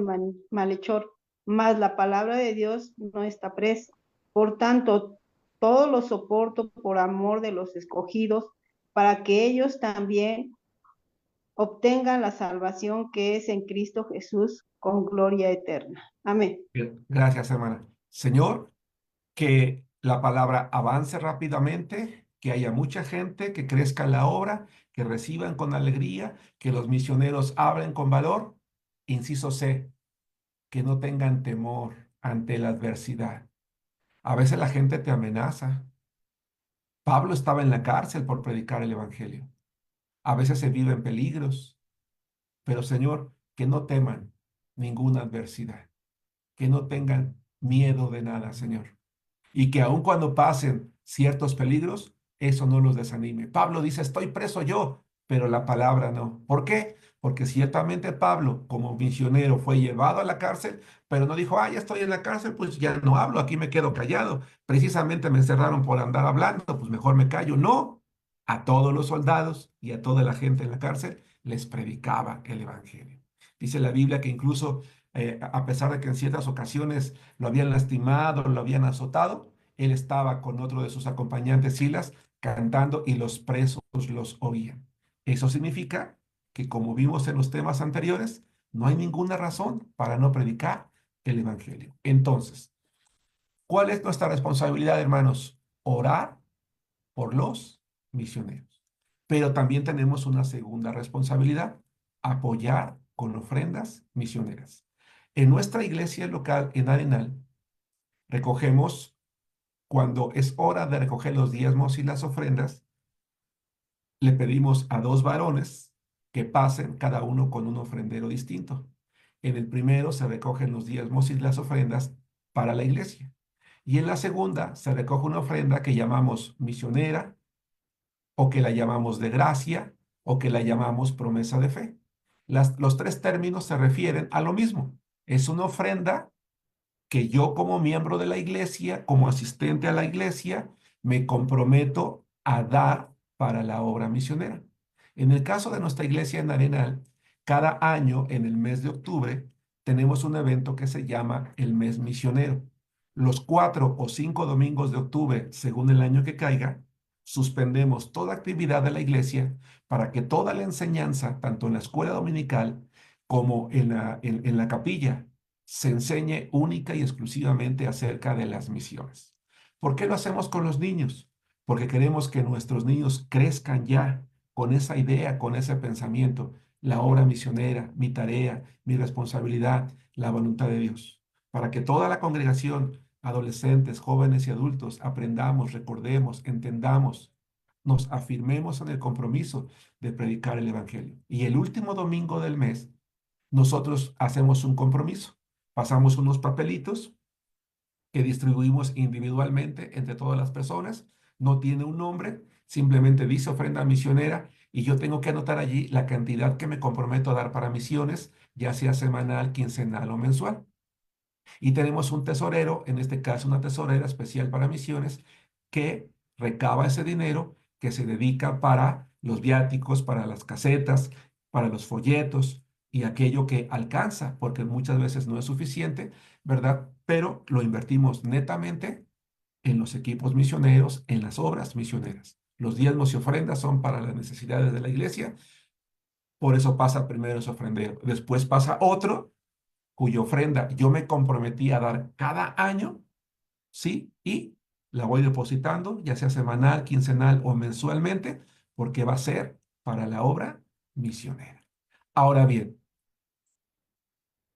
malhechor, mas la palabra de Dios no está presa. Por tanto, todo lo soporto por amor de los escogidos, para que ellos también obtengan la salvación que es en Cristo Jesús con gloria eterna. Amén. Bien, gracias, hermana. Señor, que la palabra avance rápidamente, que haya mucha gente, que crezca en la obra, que reciban con alegría, que los misioneros hablen con valor. Inciso C, que no tengan temor ante la adversidad. A veces la gente te amenaza. Pablo estaba en la cárcel por predicar el evangelio. A veces se viven peligros, pero Señor, que no teman ninguna adversidad, que no tengan miedo de nada, Señor. Y que aun cuando pasen ciertos peligros, eso no los desanime. Pablo dice, estoy preso yo, pero la palabra no. ¿Por qué? Porque ciertamente Pablo, como misionero, fue llevado a la cárcel, pero no dijo, ya estoy en la cárcel, pues ya no hablo, aquí me quedo callado. Precisamente me encerraron por andar hablando, pues mejor me callo. No, a todos los soldados y a toda la gente en la cárcel les predicaba el evangelio. Dice la Biblia que incluso a pesar de que en ciertas ocasiones lo habían lastimado, lo habían azotado, él estaba con otro de sus acompañantes, Silas, cantando y los presos los oían. Eso significa que, como vimos en los temas anteriores, no hay ninguna razón para no predicar el evangelio. Entonces, ¿cuál es nuestra responsabilidad, hermanos? orar por los misioneros. Pero también tenemos una segunda responsabilidad, apoyar con ofrendas misioneras. En nuestra iglesia local en Arenal, recogemos, cuando es hora de recoger los diezmos y las ofrendas, le pedimos a 2 varones que pasen cada uno con un ofrendero distinto. En el primero se recogen los diezmos y las ofrendas para la iglesia. Y en la segunda se recoge una ofrenda que llamamos misionera, o que la llamamos de gracia, o que la llamamos promesa de fe. Los 3 términos se refieren a lo mismo. Es una ofrenda que yo, como miembro de la iglesia, como asistente a la iglesia, me comprometo a dar para la obra misionera. En el caso de nuestra iglesia en Arenal, cada año en el mes de octubre tenemos un evento que se llama el mes misionero. Los 4 o 5 domingos de octubre, según el año que caiga, suspendemos toda actividad de la iglesia para que toda la enseñanza, tanto en la escuela dominical como en la capilla, se enseñe única y exclusivamente acerca de las misiones. ¿Por qué lo hacemos con los niños? Porque queremos que nuestros niños crezcan ya con esa idea, con ese pensamiento, la obra misionera, mi tarea, mi responsabilidad, la voluntad de Dios. Para que toda la congregación, adolescentes, jóvenes y adultos, aprendamos, recordemos, entendamos, nos afirmemos en el compromiso de predicar el Evangelio. Y el último domingo del mes, nosotros hacemos un compromiso. Pasamos unos papelitos que distribuimos individualmente entre todas las personas. No tiene un nombre, simplemente dice ofrenda misionera y yo tengo que anotar allí la cantidad que me comprometo a dar para misiones, ya sea semanal, quincenal o mensual. Y tenemos un tesorero, en este caso una tesorera especial para misiones, que recaba ese dinero que se dedica para los viáticos, para las casetas, para los folletos y aquello que alcanza, porque muchas veces no es suficiente, ¿verdad? Pero lo invertimos netamente en los equipos misioneros, en las obras misioneras. Los diezmos y ofrendas son para las necesidades de la iglesia, por eso pasa primero ese ofrendero. Después pasa otro cuya ofrenda yo me comprometí a dar cada año, ¿sí? Y la voy depositando, ya sea semanal, quincenal o mensualmente, porque va a ser para la obra misionera. Ahora bien,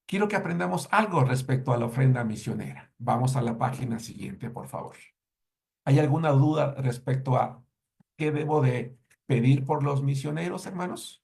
quiero que aprendamos algo respecto a la ofrenda misionera. Vamos a la página siguiente, por favor. ¿Hay alguna duda respecto a qué debo de pedir por los misioneros, hermanos?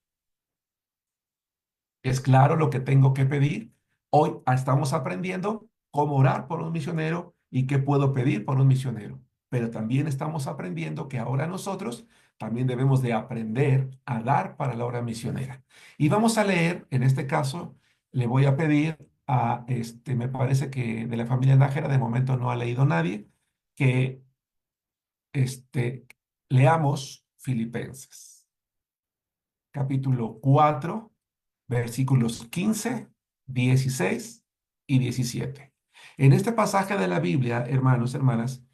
¿Es claro lo que tengo que pedir? Hoy estamos aprendiendo cómo orar por un misionero y qué puedo pedir por un misionero. Pero también estamos aprendiendo que ahora nosotros también debemos de aprender a dar para la obra misionera. Y vamos a leer, en este caso, le voy a pedir a, me parece que de la familia Nájera, de momento no ha leído nadie, que leamos Filipenses, capítulo 4, versículos 15, 16 y 17. En este pasaje de la Biblia, hermanos, hermanas,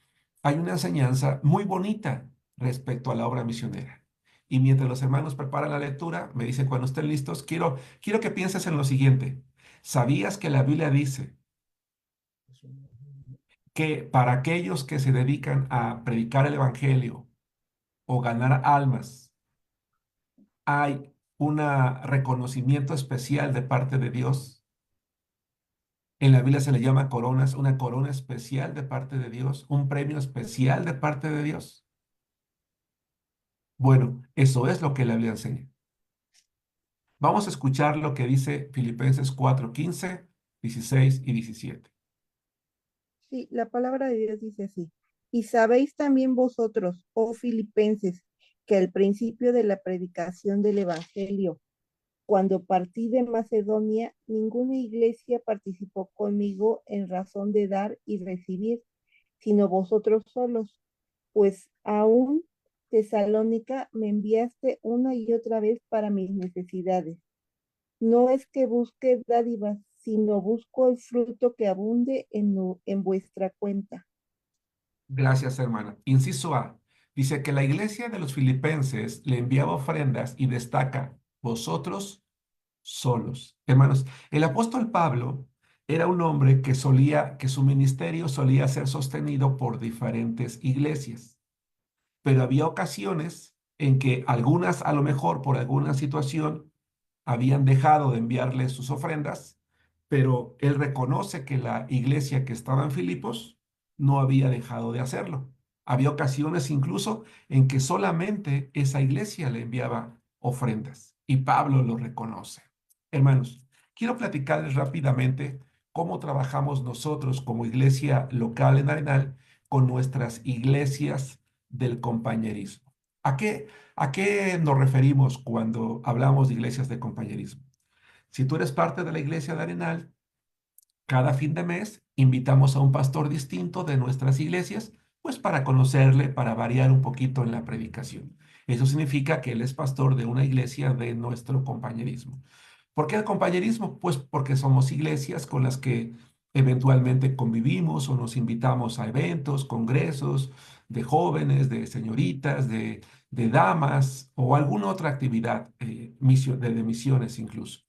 hay una enseñanza muy bonita respecto a la obra misionera. Y mientras los hermanos preparan la lectura, me dicen cuando estén listos, quiero que pienses en lo siguiente. ¿Sabías que la Biblia dice que para aquellos que se dedican a predicar el Evangelio o ganar almas, hay un reconocimiento especial de parte de Dios? En la Biblia se le llama coronas, una corona especial de parte de Dios, un premio especial de parte de Dios. Bueno, eso es lo que la Biblia enseña. Vamos a escuchar lo que dice Filipenses 4, 15, 16 y 17. Sí, la palabra de Dios dice así. Y sabéis también vosotros, oh filipenses, que al principio de la predicación del Evangelio, cuando partí de Macedonia, ninguna iglesia participó conmigo en razón de dar y recibir, sino vosotros solos, pues aún Tesalónica me enviaste una y otra vez para mis necesidades. No es que busque dádivas, sino busco el fruto que abunde en vuestra cuenta. Gracias, hermana. Inciso A. Dice que la iglesia de los filipenses le enviaba ofrendas y destaca, vosotros solos. Hermanos, el apóstol Pablo era un hombre que su ministerio solía ser sostenido por diferentes iglesias, pero había ocasiones en que algunas, a lo mejor por alguna situación, habían dejado de enviarle sus ofrendas, pero él reconoce que la iglesia que estaba en Filipos no había dejado de hacerlo. Había ocasiones incluso en que solamente esa iglesia le enviaba ofrendas y Pablo lo reconoce. Hermanos, quiero platicarles rápidamente cómo trabajamos nosotros como iglesia local en Arenal con nuestras iglesias del compañerismo. ¿A qué nos referimos cuando hablamos de iglesias de compañerismo? Si tú eres parte de la iglesia de Arenal, cada fin de mes invitamos a un pastor distinto de nuestras iglesias, pues para conocerle, para variar un poquito en la predicación. Eso significa que él es pastor de una iglesia de nuestro compañerismo. ¿Por qué el compañerismo? Pues porque somos iglesias con las que eventualmente convivimos o nos invitamos a eventos, congresos de jóvenes, de señoritas, de damas o alguna otra actividad de misiones incluso.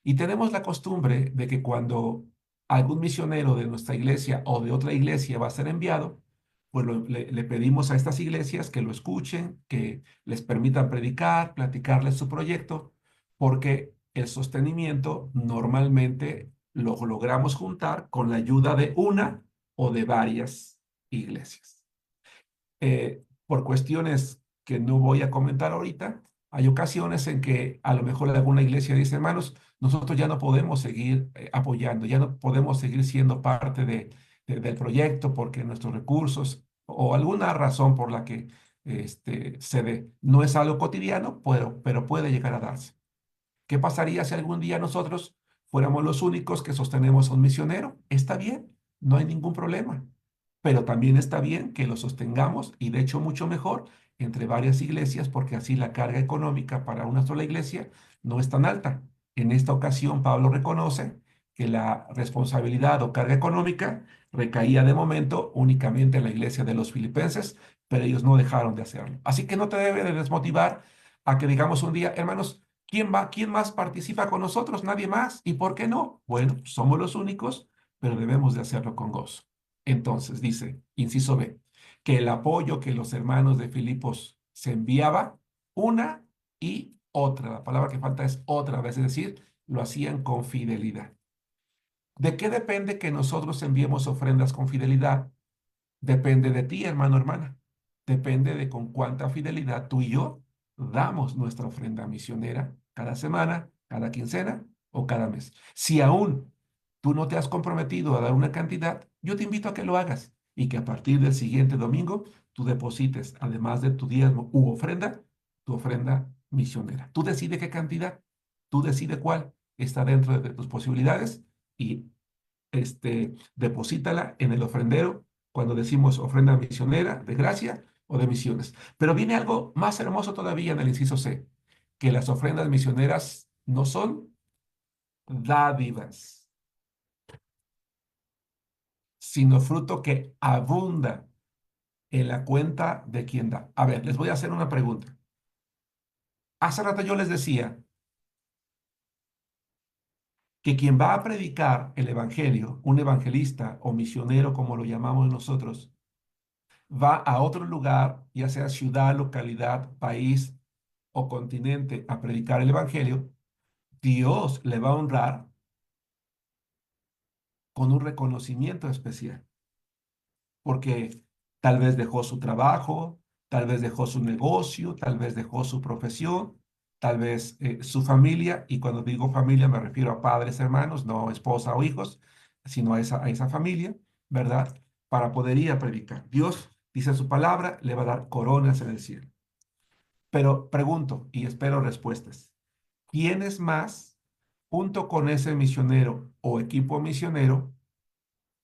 Y tenemos la costumbre de que cuando algún misionero de nuestra iglesia o de otra iglesia va a ser enviado, pues le pedimos a estas iglesias que lo escuchen, que les permitan predicar, platicarles su proyecto, porque el sostenimiento normalmente lo logramos juntar con la ayuda de una o de varias iglesias. Por cuestiones que no voy a comentar ahorita, hay ocasiones en que a lo mejor alguna iglesia dice, hermanos, nosotros ya no podemos seguir apoyando, ya no podemos seguir siendo parte del proyecto porque nuestros recursos o alguna razón por la que se dé. No es algo cotidiano, pero puede llegar a darse. ¿Qué pasaría si algún día nosotros fuéramos los únicos que sostenemos a un misionero? Está bien, no hay ningún problema, pero también está bien que lo sostengamos y de hecho mucho mejor entre varias iglesias porque así la carga económica para una sola iglesia no es tan alta. En esta ocasión Pablo reconoce que la responsabilidad o carga económica recaía de momento únicamente en la iglesia de los filipenses, pero ellos no dejaron de hacerlo. Así que no te debe de desmotivar a que digamos un día, hermanos, ¿quién más participa con nosotros? Nadie más. ¿Y por qué no? Bueno, somos los únicos, pero debemos de hacerlo con gozo. Entonces dice, inciso B, que el apoyo que los hermanos de Filipos se enviaba, una y otra. La palabra que falta es otra vez, es decir, lo hacían con fidelidad. ¿De qué depende que nosotros enviemos ofrendas con fidelidad? Depende de ti, hermano, hermana. Depende de con cuánta fidelidad tú y yo damos nuestra ofrenda misionera cada semana, cada quincena o cada mes. Si aún tú no te has comprometido a dar una cantidad, yo te invito a que lo hagas y que a partir del siguiente domingo tú deposites, además de tu diezmo u ofrenda, tu ofrenda misionera. Tú decides qué cantidad, tú decides cuál está dentro de tus posibilidades y deposítala en el ofrendero cuando decimos ofrenda misionera de gracia o de misiones. Pero viene algo más hermoso todavía en el inciso C, que las ofrendas misioneras no son dádivas, sino fruto que abunda en la cuenta de quien da. A ver, les voy a hacer una pregunta. Hace rato yo les decía que quien va a predicar el evangelio, un evangelista o misionero como lo llamamos nosotros, va a otro lugar, ya sea ciudad, localidad, país o continente, a predicar el evangelio, Dios le va a honrar con un reconocimiento especial, porque tal vez dejó su trabajo, tal vez dejó su negocio, tal vez dejó su profesión, tal vez su familia, y cuando digo familia me refiero a padres, hermanos, no esposa o hijos, sino a esa familia, ¿verdad? Para poder ir a predicar. Dios, dice su palabra, le va a dar coronas en el cielo. Pero pregunto y espero respuestas. ¿Quiénes más, junto con ese misionero o equipo misionero,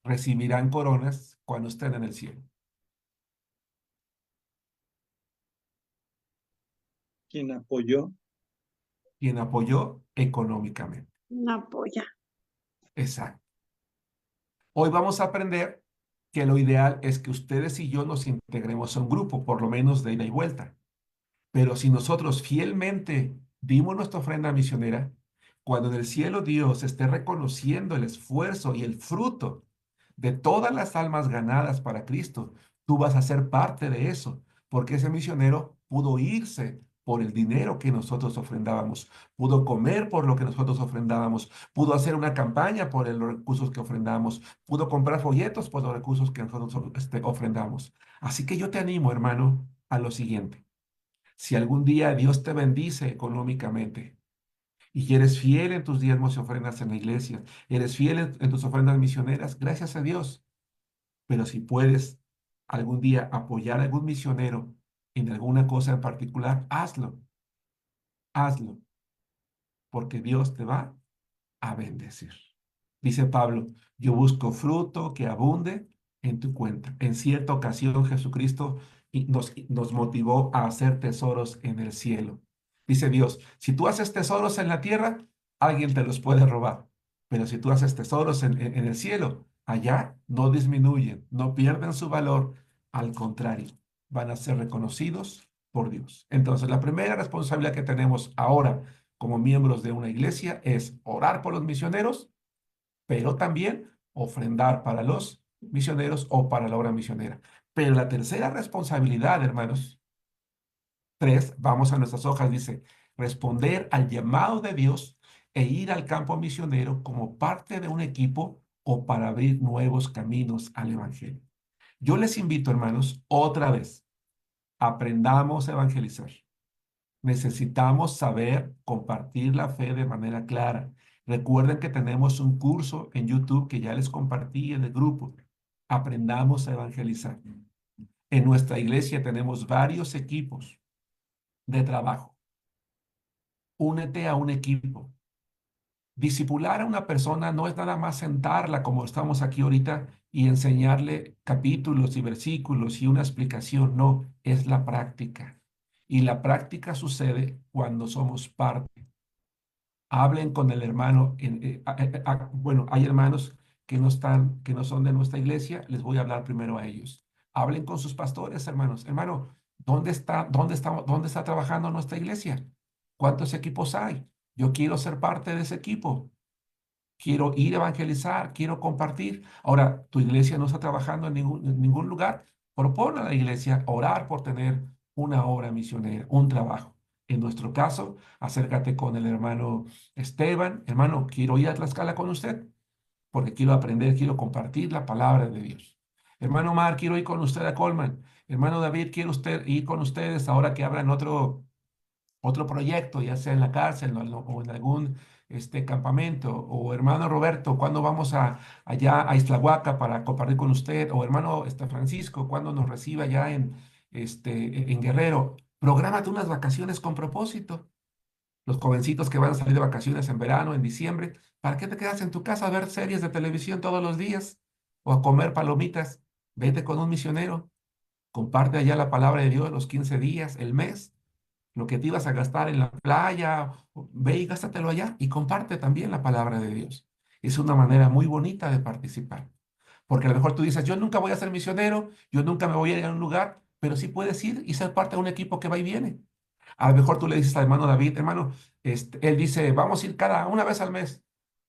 recibirán coronas cuando estén en el cielo? ¿Quién apoyó? Quien apoyó económicamente. No apoya. Exacto. Hoy vamos a aprender que lo ideal es que ustedes y yo nos integremos a un grupo, por lo menos de ida y vuelta. Pero si nosotros fielmente dimos nuestra ofrenda misionera, Cuando en el cielo Dios esté reconociendo el esfuerzo y el fruto de todas las almas ganadas para Cristo, tú vas a ser parte de eso, porque ese misionero pudo irse por el dinero que nosotros ofrendábamos, pudo comer por lo que nosotros ofrendábamos, pudo hacer una campaña por los recursos que ofrendamos, pudo comprar folletos por los recursos que nosotros ofrendamos. Así que yo te animo, hermano, a lo siguiente. Si algún día Dios te bendice económicamente y eres fiel en tus diezmos y ofrendas en la iglesia, eres fiel en tus ofrendas misioneras, gracias a Dios. Pero si puedes algún día apoyar a algún misionero en alguna cosa en particular, hazlo. Hazlo, porque Dios te va a bendecir. Dice Pablo, yo busco fruto que abunde en tu cuenta. En cierta ocasión Jesucristo nos motivó a hacer tesoros en el cielo. Dice Dios, si tú haces tesoros en la tierra, alguien te los puede robar. Pero si tú haces tesoros en el cielo, allá no disminuyen, no pierden su valor. Al contrario, van a ser reconocidos por Dios. Entonces, la primera responsabilidad que tenemos ahora como miembros de una iglesia es orar por los misioneros, pero también ofrendar para los misioneros o para la obra misionera. Pero la tercera responsabilidad, hermanos, 3, vamos a nuestras hojas, dice, responder al llamado de Dios e ir al campo misionero como parte de un equipo o para abrir nuevos caminos al evangelio. Yo les invito, hermanos, otra vez, aprendamos a evangelizar. Necesitamos saber compartir la fe de manera clara. Recuerden que tenemos un curso en YouTube que ya les compartí en el grupo. Aprendamos a evangelizar. En nuestra iglesia tenemos varios equipos de trabajo. Únete a un equipo. Discipular a una persona no es nada más sentarla como estamos aquí ahorita y enseñarle capítulos y versículos y una explicación. No, es la práctica. Y la práctica sucede cuando somos parte. Hablen con el hermano. Bueno, hay hermanos que no son de nuestra iglesia. Les voy a hablar primero a ellos. Hablen con sus pastores, hermanos. Hermano, ¿dónde está trabajando nuestra iglesia? ¿Cuántos equipos hay? Yo quiero ser parte de ese equipo. Quiero ir a evangelizar, quiero compartir. Ahora, tu iglesia no está trabajando en ningún lugar. Propone a la iglesia orar por tener una obra misionera, un trabajo. En nuestro caso, acércate con el hermano Esteban. Hermano, quiero ir a Tlaxcala con usted porque quiero aprender, quiero compartir la palabra de Dios. Hermano Mar, quiero ir con usted a Colman. Hermano David, quiero ir con ustedes ahora que abran otro proyecto, ya sea en la cárcel o en algún campamento. O hermano Roberto, ¿cuándo vamos allá a Islahuaca para compartir con usted? O hermano Francisco, ¿cuándo nos reciba allá en Guerrero? Prográmate unas vacaciones con propósito. Los jovencitos que van a salir de vacaciones en verano, en diciembre, ¿para qué te quedas en tu casa a ver series de televisión todos los días? O a comer palomitas. Vete con un misionero. Comparte allá la palabra de Dios los 15 días, el mes. Lo que te ibas a gastar en la playa, ve y gástatelo allá y comparte también la palabra de Dios. Es una manera muy bonita de participar. Porque a lo mejor tú dices, yo nunca voy a ser misionero, yo nunca me voy a ir a un lugar, pero sí puedes ir y ser parte de un equipo que va y viene. A lo mejor tú le dices al hermano David, hermano, él dice, vamos a ir una vez al mes.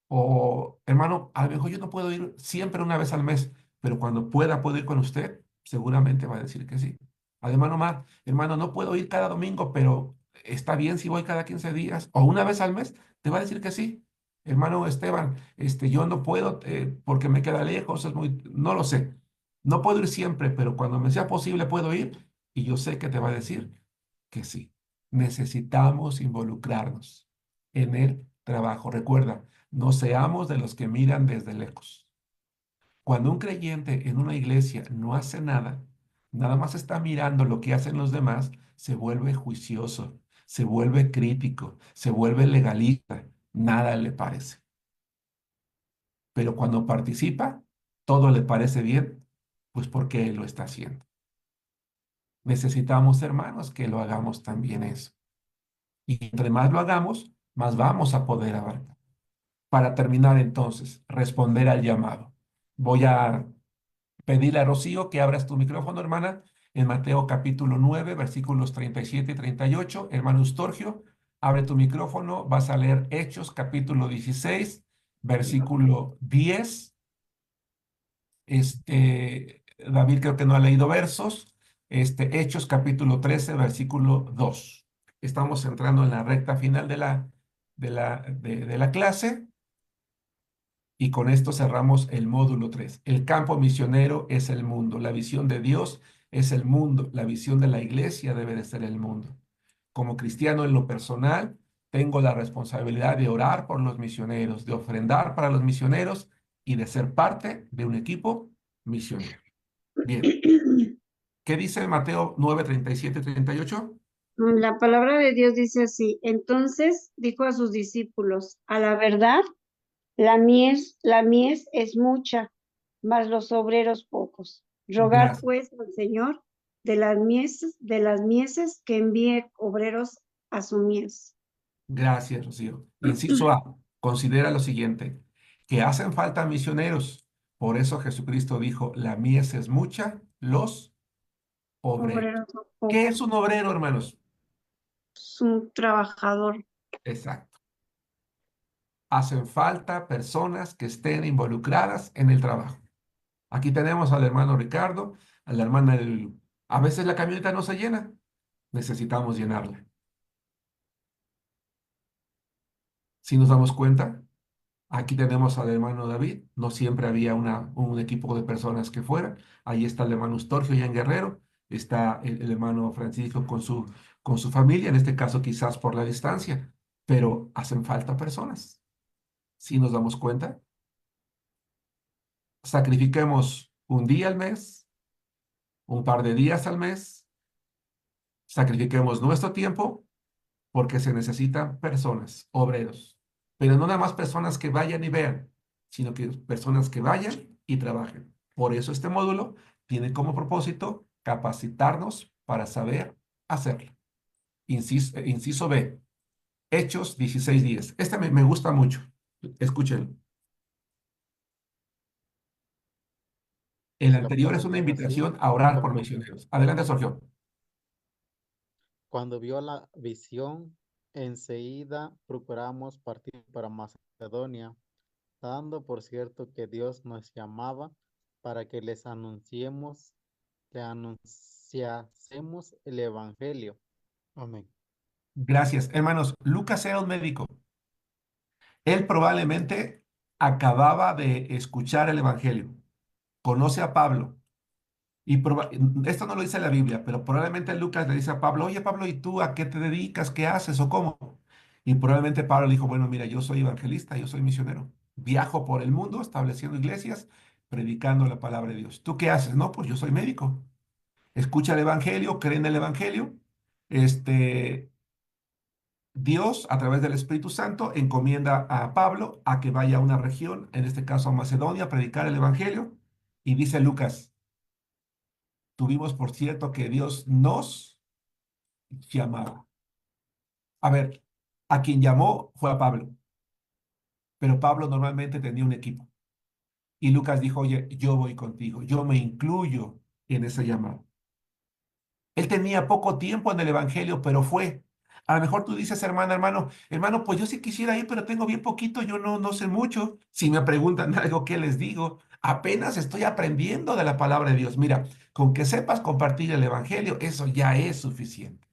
O, hermano, a lo mejor yo no puedo ir siempre una vez al mes, pero cuando puedo ir con usted, seguramente va a decir que sí. Al hermano Mar, hermano, no puedo ir cada domingo, pero está bien si voy cada 15 días o una vez al mes, te va a decir que sí. Hermano Esteban, yo no puedo porque me queda lejos, no lo sé. No puedo ir siempre, pero cuando me sea posible puedo ir y yo sé que te va a decir que sí. Necesitamos involucrarnos en el trabajo. Recuerda, no seamos de los que miran desde lejos. Cuando un creyente en una iglesia no hace nada, nada más está mirando lo que hacen los demás, se vuelve juicioso, se vuelve crítico, se vuelve legalista, nada le parece. Pero cuando participa, todo le parece bien, pues porque él lo está haciendo. Necesitamos, hermanos, que lo hagamos también eso. Y entre más lo hagamos, más vamos a poder abarcar. Para terminar entonces, responder al llamado. Voy a pedirle a Rocío que abras tu micrófono, hermana, en Mateo capítulo 9, versículos 37 y 38. Hermano Eustorgio, Abre tu micrófono, vas a leer Hechos capítulo 16, versículo 10. David creo que no ha leído versos. Hechos capítulo 13, versículo 2. Estamos entrando en la recta final de la clase y con esto cerramos el módulo 3. El campo misionero es el mundo. La visión de Dios es el mundo. La visión de la iglesia debe de ser el mundo. Como cristiano en lo personal, tengo la responsabilidad de orar por los misioneros, de ofrendar para los misioneros y de ser parte de un equipo misionero. Bien. ¿Qué dice Mateo 9, 37 y 38? La palabra de Dios dice así: entonces dijo a sus discípulos, a la verdad, la mies es mucha, mas los obreros pocos. Rogad Gracias. pues al Señor de las mieses que envíe obreros a su mies. Gracias, Rocío. Inciso A, considera lo siguiente, que hacen falta misioneros. Por eso Jesucristo dijo, la mies es mucha, los obreros. Obreros son ¿Qué pocos. es un obrero, hermanos? Es un trabajador. Exacto. Hacen falta personas que estén involucradas en el trabajo. Aquí tenemos al hermano Ricardo, a la hermana Lulu. A veces la camioneta no se llena, necesitamos llenarla. Si nos damos cuenta, aquí tenemos al hermano David, no siempre había un equipo de personas que fueran. Ahí está el hermano Storgio ya en Guerrero, está el hermano Francisco con su familia, en este caso quizás por la distancia, pero hacen falta personas. Si nos damos cuenta, sacrifiquemos un día al mes, un par de días al mes, sacrifiquemos nuestro tiempo porque se necesitan personas, obreros, pero no nada más personas que vayan y vean, sino que personas que vayan y trabajen. Por eso este módulo tiene como propósito capacitarnos para saber hacerlo. Inciso B, Hechos 16:10. Este me gusta mucho. Escúchenlo. El La anterior es palabra una dice así. invitación a orar por misioneros. Adelante, Sergio. Cuando vio la visión, enseguida procuramos partir para Macedonia, dando por cierto que Dios nos llamaba para que le anunciásemos el Evangelio. Amén. Gracias. Hermanos, Lucas era un médico. Él probablemente acababa de escuchar el Evangelio. Conoce a Pablo. Esto no lo dice la Biblia, pero probablemente Lucas le dice a Pablo, oye Pablo, ¿y tú a qué te dedicas? ¿Qué haces o cómo? Y probablemente Pablo le dijo, bueno, mira, yo soy evangelista, yo soy misionero. Viajo por el mundo estableciendo iglesias, predicando la palabra de Dios. ¿Tú qué haces? No, pues yo soy médico. Escucha el Evangelio, cree en el Evangelio. Dios, a través del Espíritu Santo, encomienda a Pablo a que vaya a una región, en este caso a Macedonia, a predicar el Evangelio. Y dice Lucas, tuvimos por cierto que Dios nos llamaba. A ver, a quien llamó fue a Pablo, pero Pablo normalmente tenía un equipo. Y Lucas dijo, oye, yo voy contigo, yo me incluyo en ese llamado. Él tenía poco tiempo en el Evangelio, pero fue. A lo mejor tú dices, hermano, pues yo sí quisiera ir, pero tengo bien poquito, yo no sé mucho. Si me preguntan algo, ¿qué les digo? Apenas estoy aprendiendo de la palabra de Dios. Mira, con que sepas compartir el Evangelio, eso ya es suficiente.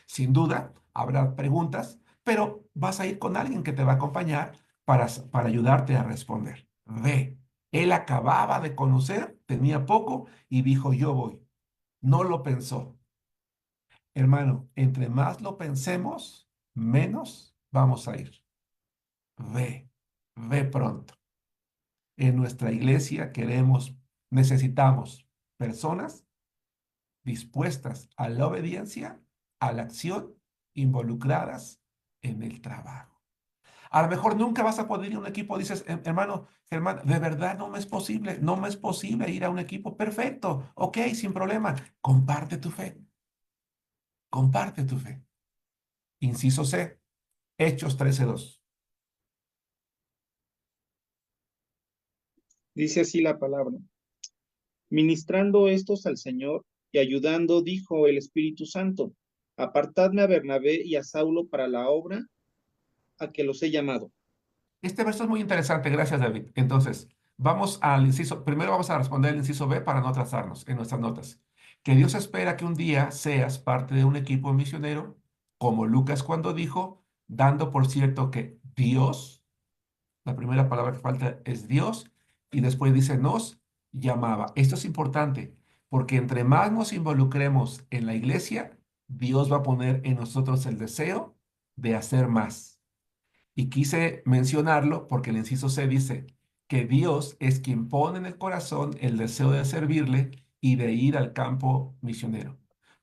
Sin duda, habrá preguntas, pero vas a ir con alguien que te va a acompañar para ayudarte a responder. Ve, él acababa de conocer, tenía poco y dijo, yo voy. No lo pensó. Hermano, entre más lo pensemos, menos vamos a ir. Ve pronto. En nuestra iglesia necesitamos personas dispuestas a la obediencia, a la acción, involucradas en el trabajo. A lo mejor nunca vas a poder ir a un equipo, dices, hermano, Germán, de verdad no me es posible ir a un equipo. Perfecto, ok, sin problema. Comparte tu fe. Comparte tu fe. Inciso C, Hechos 13:2. Dice así la palabra. Ministrando estos al Señor y ayudando, dijo el Espíritu Santo, apartadme a Bernabé y a Saulo para la obra a que los he llamado. Este verso es muy interesante, gracias David. Entonces, vamos al inciso, primero vamos a responder el inciso B para no atrasarnos en nuestras notas. Que Dios espera que un día seas parte de un equipo misionero, como Lucas cuando dijo, dando por cierto que Dios, la primera palabra que falta es Dios, y después dice nos llamaba. Esto es importante, porque entre más nos involucremos en la iglesia, Dios va a poner en nosotros el deseo de hacer más. Y quise mencionarlo porque el inciso C dice que Dios es quien pone en el corazón el deseo de servirle y de ir al campo misionero.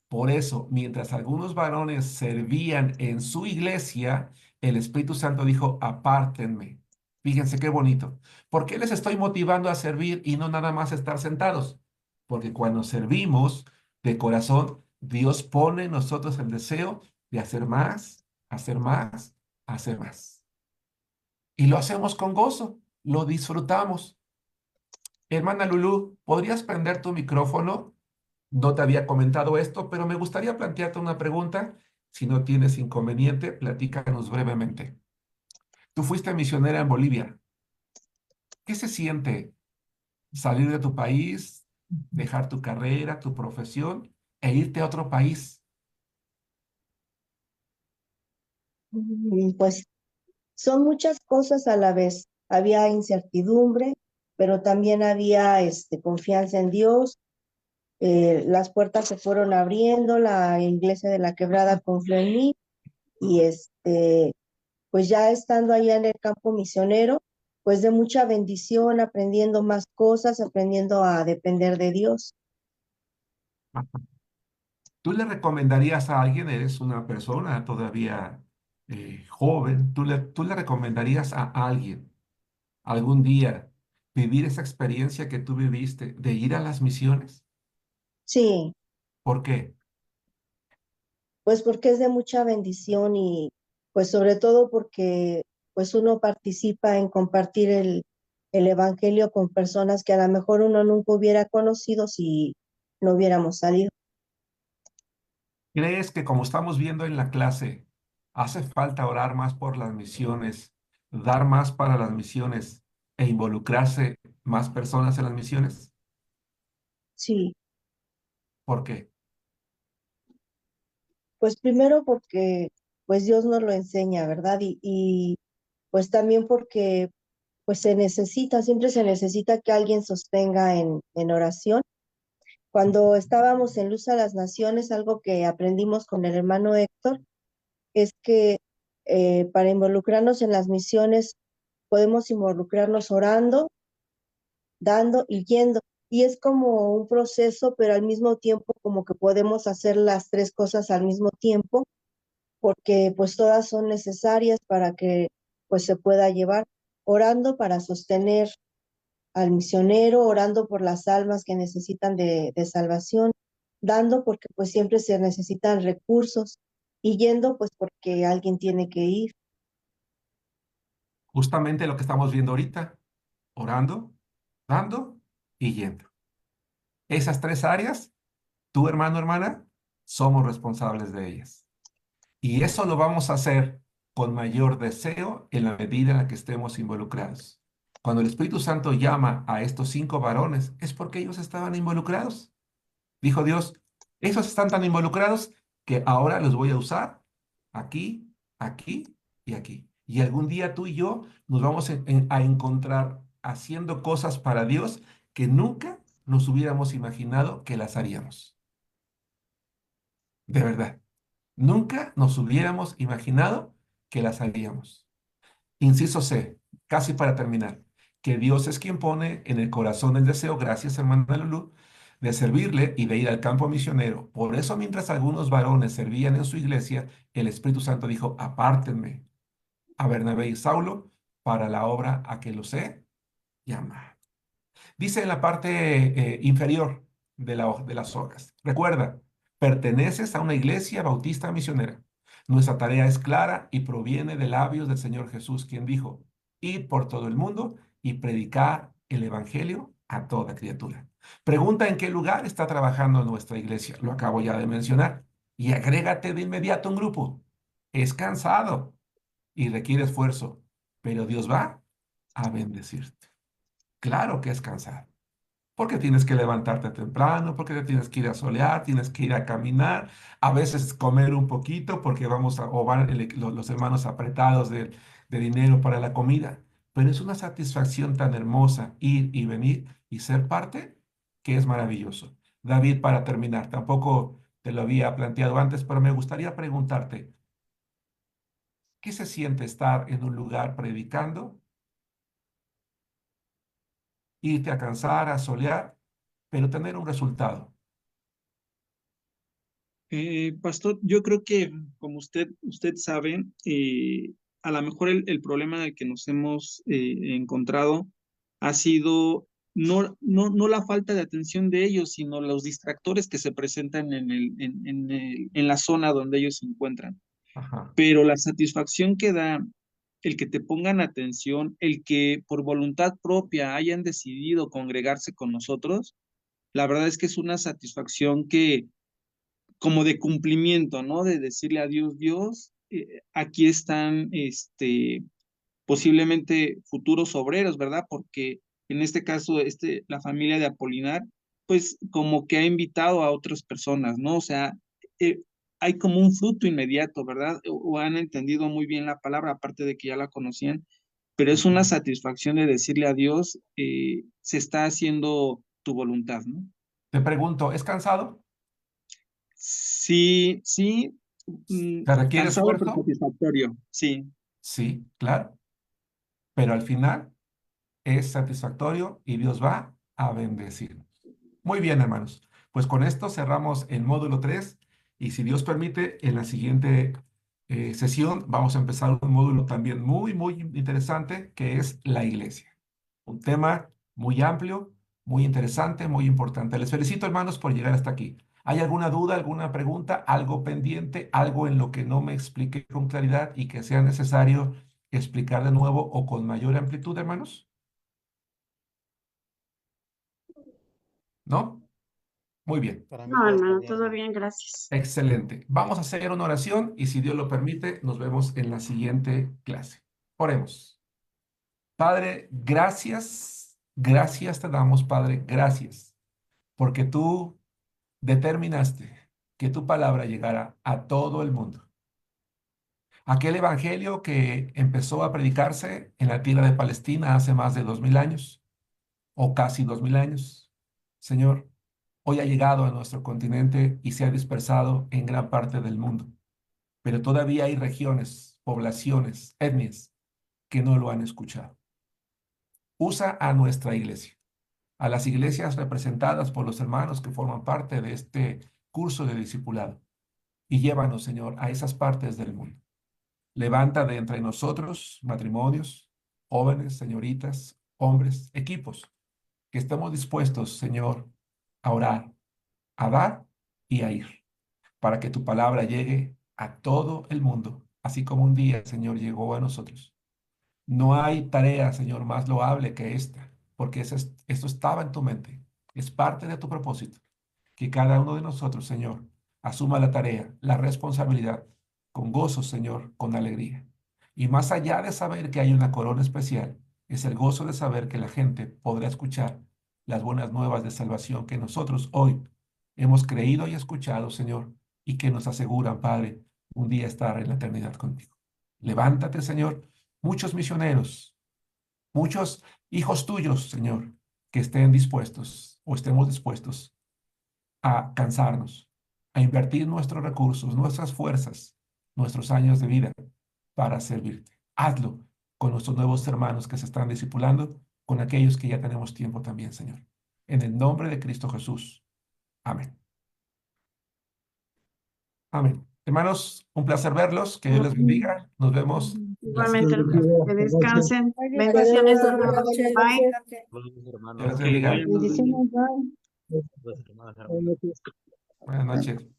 Por eso, mientras algunos varones servían en su iglesia, el Espíritu Santo dijo, apártenme. Fíjense qué bonito. ¿Por qué les estoy motivando a servir y no nada más estar sentados? Porque cuando servimos de corazón, Dios pone en nosotros el deseo de hacer más, hacer más, hacer más. Y lo hacemos con gozo, lo disfrutamos. Hermana Lulú, ¿podrías prender tu micrófono? No te había comentado esto, pero me gustaría plantearte una pregunta. Si no tienes inconveniente, platícanos brevemente. Tú fuiste misionera en Bolivia. ¿Qué se siente salir de tu país, dejar tu carrera, tu profesión e irte a otro país? Pues son muchas cosas a la vez. Había incertidumbre, pero también había confianza en Dios. Las puertas se fueron abriendo, la iglesia de la Quebrada confió en mí y pues ya estando allá en el campo misionero, pues de mucha bendición, aprendiendo más cosas, aprendiendo a depender de Dios. ¿Tú le recomendarías a alguien, eres una persona todavía joven, tú le recomendarías a alguien algún día vivir esa experiencia que tú viviste de ir a las misiones? Sí, ¿Por qué? pues porque es de mucha bendición y pues sobre todo porque pues uno participa en compartir el evangelio con personas que a lo mejor uno nunca hubiera conocido si no hubiéramos salido. ¿Crees que como estamos viendo en la clase, hace falta orar más por las misiones, dar más para las misiones e involucrarse más personas en las misiones? Sí, ¿Por qué? pues primero porque pues Dios nos lo enseña, ¿verdad? Y pues también porque pues se necesita, siempre se necesita que alguien sostenga en oración. Cuando estábamos en Luz a las Naciones, algo que aprendimos con el hermano Héctor es que para involucrarnos en las misiones podemos involucrarnos orando, dando y yendo. Y es como un proceso, pero al mismo tiempo como que podemos hacer las tres cosas al mismo tiempo, porque pues todas son necesarias para que pues se pueda llevar. Orando para sostener al misionero, orando por las almas que necesitan de salvación, dando porque pues siempre se necesitan recursos y yendo pues porque alguien tiene que ir. Justamente lo que estamos viendo ahorita, orando, dando y yendo. Esas tres áreas, tú hermano, hermana, somos responsables de ellas. Y eso lo vamos a hacer con mayor deseo en la medida en la que estemos involucrados. Cuando el Espíritu Santo llama a estos 5 varones, es porque ellos estaban involucrados. Dijo Dios, esos están tan involucrados que ahora los voy a usar aquí, aquí y aquí. Y algún día tú y yo nos vamos a encontrar haciendo cosas para Dios que nunca nos hubiéramos imaginado que las haríamos. De verdad. Nunca nos hubiéramos imaginado que las haríamos. Inciso C, casi para terminar, que Dios es quien pone en el corazón el deseo, gracias hermana Lulú, de servirle y de ir al campo misionero. Por eso mientras algunos varones servían en su iglesia, el Espíritu Santo dijo, apártenme a Bernabé y Saulo para la obra a que los he llamado. Dice en la parte inferior de las hojas, recuerda, perteneces a una iglesia bautista misionera. Nuestra tarea es clara y proviene de labios del Señor Jesús, quien dijo, id por todo el mundo y predicar el evangelio a toda criatura. Pregunta en qué lugar está trabajando nuestra iglesia. Lo acabo ya de mencionar. y agrégate de inmediato a un grupo. Es cansado y requiere esfuerzo, pero Dios va a bendecirte. Claro que es cansado, porque tienes que levantarte temprano, porque te tienes que ir a solear, tienes que ir a caminar, a veces comer un poquito, porque o van los hermanos apretados de dinero para la comida. Pero es una satisfacción tan hermosa ir y venir y ser parte, que es maravilloso. David, para terminar, tampoco te lo había planteado antes, pero me gustaría preguntarte, ¿qué se siente estar en un lugar predicando, irte a cansar, a solear, pero tener un resultado? Pastor, yo creo que, como usted sabe, a lo mejor el problema en el que nos hemos encontrado ha sido no la falta de atención de ellos, sino los distractores que se presentan en la zona donde ellos se encuentran. Ajá. Pero la satisfacción que da el que te pongan atención, el que por voluntad propia hayan decidido congregarse con nosotros, la verdad es que es una satisfacción que como de cumplimiento, ¿no? De decirle a Dios, Dios, aquí están, posiblemente futuros obreros, ¿verdad? Porque en este caso, la familia de Apolinar, pues como que ha invitado a otras personas, ¿no? O sea, eh, hay como un fruto inmediato, ¿verdad? O han entendido muy bien la palabra, aparte de que ya la conocían, pero es una satisfacción de decirle a Dios, se está haciendo tu voluntad, ¿no? Te pregunto, ¿es cansado? Sí, ¿Te requiere cansado pero esfuerzo? satisfactorio, sí. Sí, claro. Pero al final es satisfactorio y Dios va a bendecirnos. Muy bien, hermanos. Pues con esto cerramos el módulo 3 y si Dios permite, en la siguiente sesión vamos a empezar un módulo también muy, muy interesante que es la iglesia. Un tema muy amplio, muy interesante, muy importante. Les felicito, hermanos, por llegar hasta aquí. ¿Hay alguna duda, alguna pregunta, algo pendiente, algo en lo que no me expliqué con claridad y que sea necesario explicar de nuevo o con mayor amplitud, hermanos? ¿No? Muy bien. Para mí No, todo está hermano, bien, todo hermano. bien, gracias. Excelente. Vamos a hacer una oración y si Dios lo permite, nos vemos en la siguiente clase. Oremos. Padre, gracias, gracias te damos, Padre, gracias, porque tú determinaste que tu palabra llegara a todo el mundo. Aquel evangelio que empezó a predicarse en la tierra de Palestina hace más de 2000 años, o casi 2000 años, Señor, hoy ha llegado a nuestro continente y se ha dispersado en gran parte del mundo. Pero todavía hay regiones, poblaciones, etnias que no lo han escuchado. Usa a nuestra iglesia, a las iglesias representadas por los hermanos que forman parte de este curso de discipulado, y llévanos, Señor, a esas partes del mundo. Levanta de entre nosotros matrimonios, jóvenes, señoritas, hombres, equipos, que estemos dispuestos, Señor, a orar, a dar y a ir, para que tu palabra llegue a todo el mundo, así como un día, Señor, llegó a nosotros. No hay tarea, Señor, más loable que esta, porque esto estaba en tu mente, es parte de tu propósito, que cada uno de nosotros, Señor, asuma la tarea, la responsabilidad, con gozo, Señor, con alegría. Y más allá de saber que hay una corona especial, es el gozo de saber que la gente podrá escuchar las buenas nuevas de salvación que nosotros hoy hemos creído y escuchado, Señor, y que nos aseguran, Padre, un día estar en la eternidad contigo. Levántate, Señor, muchos misioneros, muchos hijos tuyos, Señor, que estén dispuestos o estemos dispuestos a cansarnos, a invertir nuestros recursos, nuestras fuerzas, nuestros años de vida para servirte. Hazlo con nuestros nuevos hermanos que se están discipulando, con aquellos que ya tenemos tiempo también, Señor. En el nombre de Cristo Jesús. Amén. Amén. Hermanos, un placer verlos. Que Dios les bendiga. Nos vemos la Igualmente, siguiente hermano, clase. que descansen. Gracias, Bendiciones, hermano. hermano. Buenas Bye. noches. Saludos, hermanos. Dios les Ok, bendiga. buenas noches. Bendiciones, bye. Saludos, hermanos, hermanos. Buenas noches. Buenas noches.